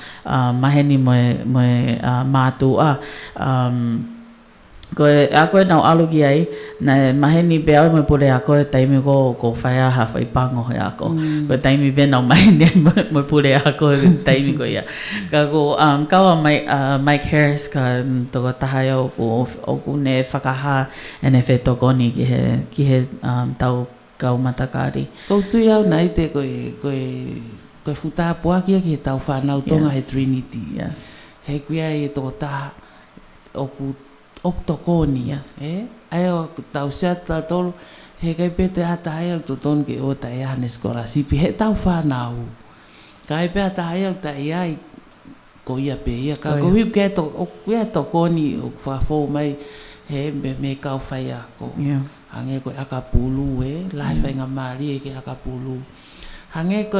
Speaker 5: maheni me mātua koe nau aluki ai na maheni pe au me pule ako e taimi ko whai aha whai pango he ako koe taimi pe nau maheni me pule ako e taimi ko ia ka ko kawa Mike Harris ka toko taha o ku ne whakaha e ne whetokoni ki he tau kau matakari
Speaker 6: Kau tui au nai te koe futa puakia ki he tau whanau tonga he Trinity he kuia e toko taha o ku oktokoni ai o tau seata tolu he kai pete ata ai o tonu ke o tai ane skolasipi he tau whanau kai pe ata ai o tai ai ko ia pe ia ka ko hiu ke tokoni o whafo mai he me kau whai ako hange koe akapulu lai whainga maari ke akapulu hange ko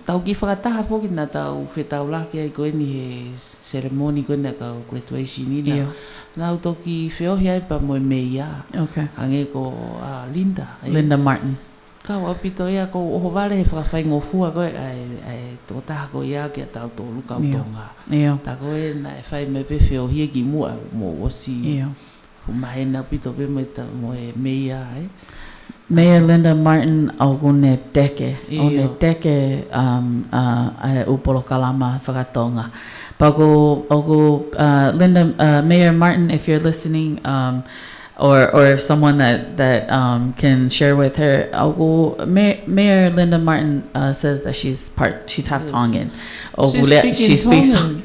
Speaker 6: tau ki whakataha whoki na tau whetau laki ai koe ni he ceremony koe na kau graduation ina nau toki whiohi ai pa moe meia hange ko
Speaker 5: Linda Martin
Speaker 6: kau apito ia ko oho vale he whakawhaingofua koe ai tō taha ko ia ki a tau tōlu kau tonga ta koe na e whai me pe whiohi ki mua mo osi mahena pito pe moe meia
Speaker 5: Mayor Linda Martin au ne teke upolo kalama whakatonga. Pago Linda Mayor Martin, if you're listening, or if someone that can share with her. Mayor Linda Martin says that she's half Tongan. She speaks
Speaker 6: Tongan.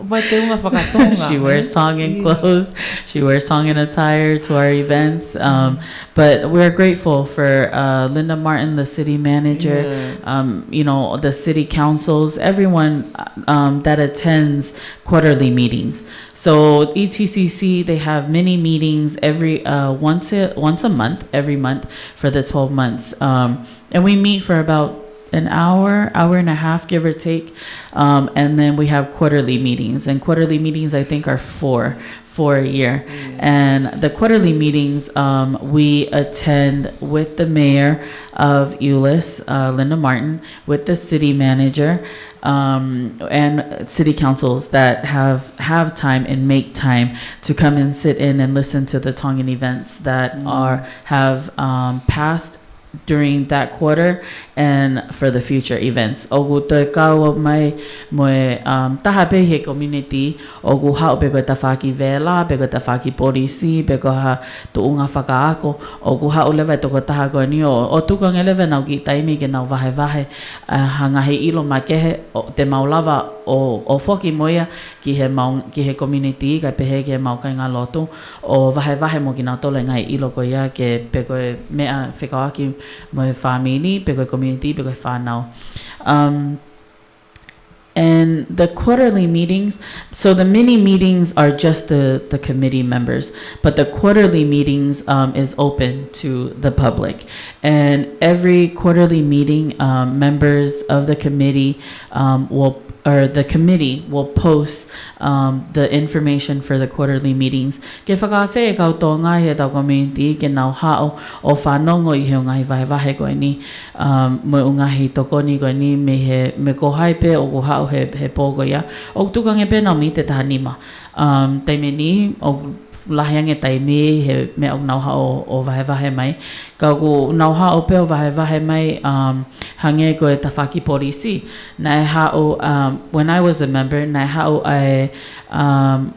Speaker 6: But they unga whakatonga.
Speaker 5: She wears Tongan clothes. She wears Tongan attire to our events. But we're grateful for Linda Martin, the city manager, the city councils, everyone that attends quarterly meetings. So ETCC, they have many meetings every once a month, every month for the 12 months. And we meet for about an hour and a half, give or take. And then we have quarterly meetings. And quarterly meetings, I think, are four a year. And the quarterly meetings, we attend with the mayor of Euless, Linda Martin, with the city manager, and city councils that have time and make time to come and sit in and listen to the Tongan events that have passed during that quarter and for the future events. Ogu te kaua mai moe taha pe he community ogu hao pe koe tawhaki vela, pe koe tawhaki polisi, pe koe ha tuunga whakaako, ogu hao lewa toko taha koe ni o tukanga lewa nau ki taimi ke nau vahe hangahi ilo makehe te maulawa o whoki moia ki he community ka pehe ke mau kai ngā lotu o vahe mo ki nau tole ngai ilo ko ia ke pe koe mea whikawaki mo he family, pe koe community, pe koe whanau. And the quarterly meetings, so the mini meetings are just the committee members, but the quarterly meetings is open to the public. And every quarterly meeting, members of the committee the committee will post the information for the quarterly meetings. Ke whakawhi kau tō ngai he tau community ke nau hao o whanongo I he ngahi vahe koe ni mo ungahi tokoni koe ni me ko haipe o ko hao he pōko ia. O tukange pe nau mi te taha nima. Taime ni o lahiange taimi he me o nau hao o vahe mai. Ka ko nau hao pe o vahe mai hange koe tawhaki polisi. Nai hao, when I was a member, nai hao ai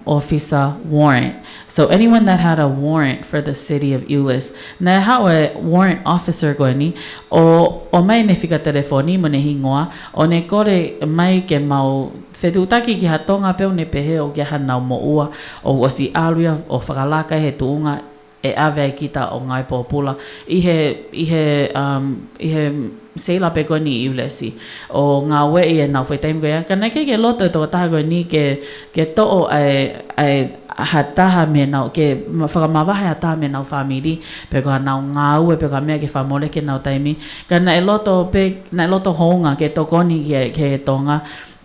Speaker 5: officer warrant. So anyone that had a warrant for the city of Euless, nai hao a warrant officer koe ni, o mai ne whika telefoni mo ne hingoa, o ne kore mai ke mau whetutaki ki hatonga peo ne pehe o kia hanau mo ua, o osi aluia o whakalaka he tuunga e ave kita o ngai pōpula I he seila pe koe ni Euless o ngā wei e nau whaitaim koe ka nei ke loto tō taha koe ni ke to'o ai hataha me nau ke whakamawahe hataha me nau family pe koe nau ngā ue pe koe mea ke whamole ke nau taimi ka nei loto hounga ke tokoni ke tonga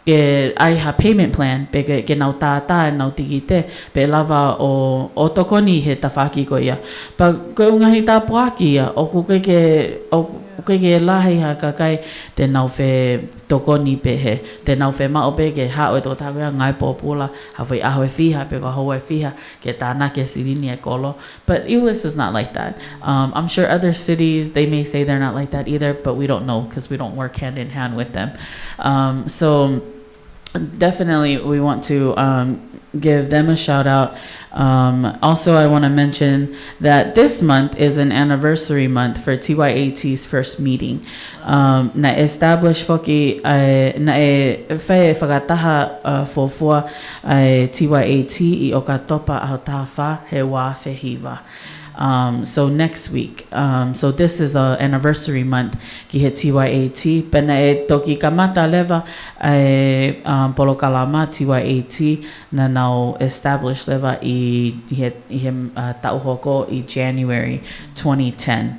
Speaker 5: ke ai ha payment plan pe ke nau tātā e nau tiki te pe lava o tokoni he tawhaki ko ia pa koe ungahi tā puaki ia o kuke ke lahi ha kakai te nau whe tokoni pe he te nau whe mao pe ke hao e tō tākoia ngai pōpula hawai aho e whiha pe ko hau e whiha ke tāna ke sirini e kolo but Euless is not like that. I'm sure other cities they may say they're not like that either but we don't know because we don't work hand in hand with them. So definitely we want to give them a shout out. Also, I want to mention that this month is an anniversary month for TYAT's first meeting. Na establish poki na e whae whakataha fōfua TYAT I o ka topa au taha he wā whehiwa. So next week, so this is an anniversary month ki he TYAT. Pena e toki kamata leva e polo kalama TYAT na nau established leva I he tauhoko I January 2010.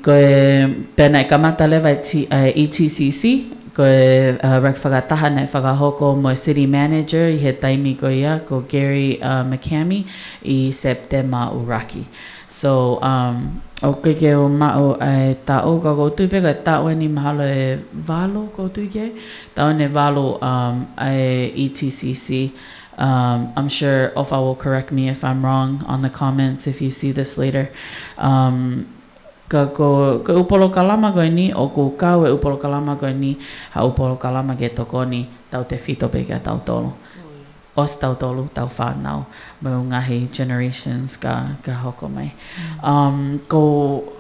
Speaker 5: Koe pena e kamata leva ETCC. Ko rek whakataha nei whakahoko mo city manager I he taimi ko ia ko Gary McCamey I September Uraki. So o ke o mao ai tau ka ko tu pe ka tau ni mahalo e valo ko tu ke tau ne valo ai ETCC. I'm sure Ofa will correct me if I'm wrong on the comments if you see this later. Ka upolo kalama koe ni o ku kau e upolo kalama koe ni ha upolo kalama ke tokoni tau te whito pe kia tau tolo. os tau tolu tau whanau mo ngahi generations ka hoko mai. Ko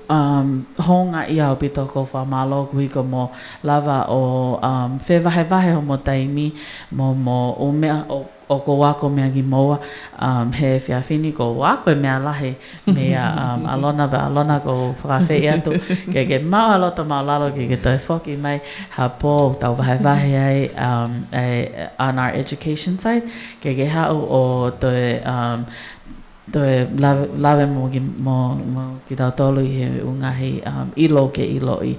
Speaker 5: honga i au pito ko whamalo kui ko mo lava o whewahe ho mo taimi mo o mea o ko wako mea ki moa he whiawhini ko wako e mea lahe mea alona ko whakawhi atu ke mau alota mau lalo ke toi whoki mai ha pō tau wahe ai on our education side ke hau o toi lave mo ki tau tolu I he ungahi ilo ke ilo I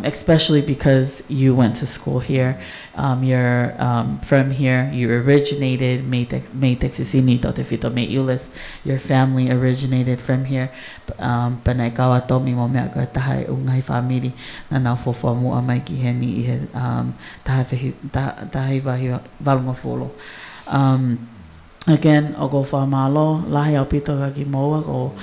Speaker 5: especially because you went to school here, you're from here, you originated me Texasini to te fito me Ulis, your family originated from here. Panai kawa tomi mo mea ka taha ungahi family na nau fofo mua mai ki he ni I he taha wahi walunga folo. Again, o ko whamalo, lahi au pito ka ki moa ko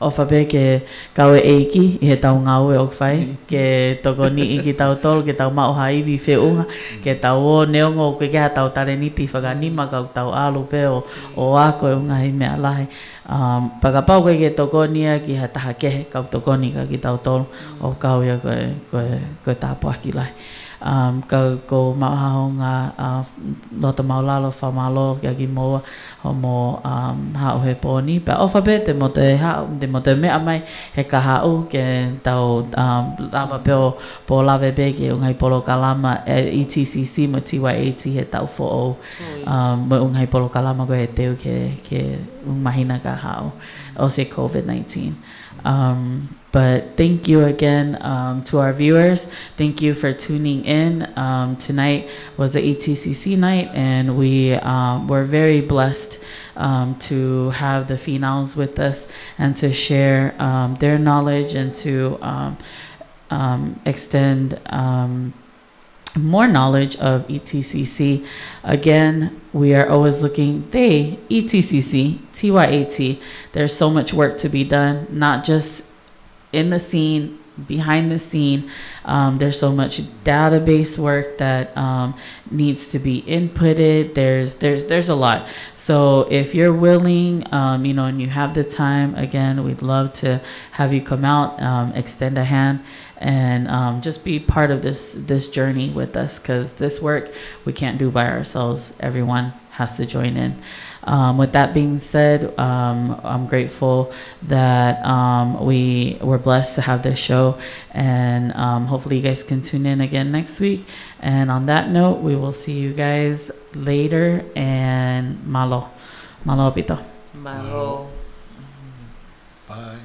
Speaker 5: o whape ke kawe eiki I he tau ngau e o whai ke toko ni I ki tau tolu ke tau mao haiwi whiunga ke tau o neongo ke keha tau tareniti whakanima kau tau alu pe o ako e unga hei mea lahi pakapau koe ke toko nia ki ha taha kehe kau toko ni ka ki tau tolu o kau ia koe tāpua ki lahi. Ko mauhaho ngā lota maulalo whamalo kia ki moa ho mo hao he pōni pa o whape te mo te hao te mo te mea mai he ka hao ke tau lava peo po lave be ke ungai polo kalama ETCC mo TYAT he tau fo o mo ungai polo kalama ko he teo ke mahina ka hao o se COVID-19. But thank you again to our viewers. Thank you for tuning in. Tonight was the ETCC night, and we were very blessed to have the phenoms with us and to share their knowledge and to extend more knowledge of ETCC. Again, we are always looking, ETCC, TYAT, there's so much work to be done, not just in the scene, behind the scene. There's so much database work that needs to be inputted. There's a lot. So if you're willing, and you have the time, again, we'd love to have you come out, extend a hand, and just be part of this journey with us, because this work we can't do by ourselves. Everyone has to join in. With that being said, I'm grateful that we were blessed to have this show, and hopefully you guys can tune in again next week. And on that note, we will see you guys later, and malo pito.
Speaker 6: Malo.
Speaker 7: Bye.